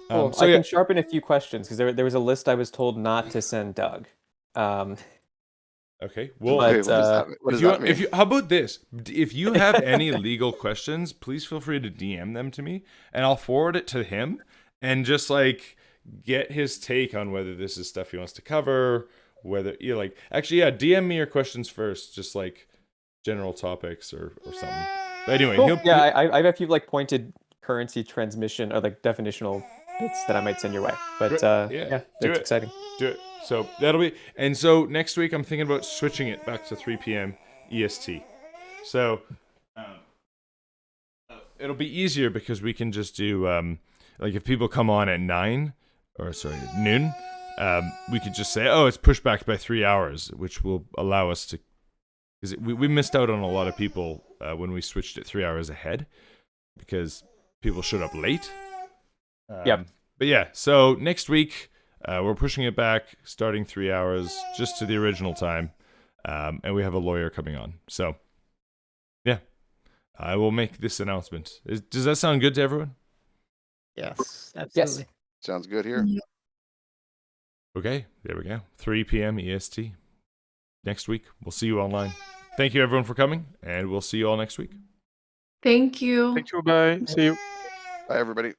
Cool. I can sharpen a few questions because there was a list I was told not to send Doug. Okay. Well, what does that mean? How about this? If you have any legal questions, please feel free to DM them to me, and I'll forward it to him, and just like get his take on whether this is stuff he wants to cover, whether you like. Actually, yeah, DM me your questions first, just like general topics or something. But anyway, cool. I have a few like pointed currency transmission or like definitional bits that I might send your way. But that's exciting. Do it. So that'll be, and so next week I'm thinking about switching it back to 3 p.m. EST. So it'll be easier because we can just do like if people come on at noon, we could just say, oh, it's pushed back by 3 hours, which will allow us to, because we missed out on a lot of people when we switched it 3 hours ahead because people showed up late. Yep. But yeah, so next week we're pushing it back, starting 3 hours just to the original time, and we have a lawyer coming on. So yeah, I will make this announcement. Does that sound good to everyone? Yes, absolutely. Yes. Sounds good here. Okay, there we go. 3 p.m. EST. Next week, we'll see you online. Thank you everyone for coming, and we'll see you all next week. Thank you. Thank you. Bye. See you. Bye, everybody.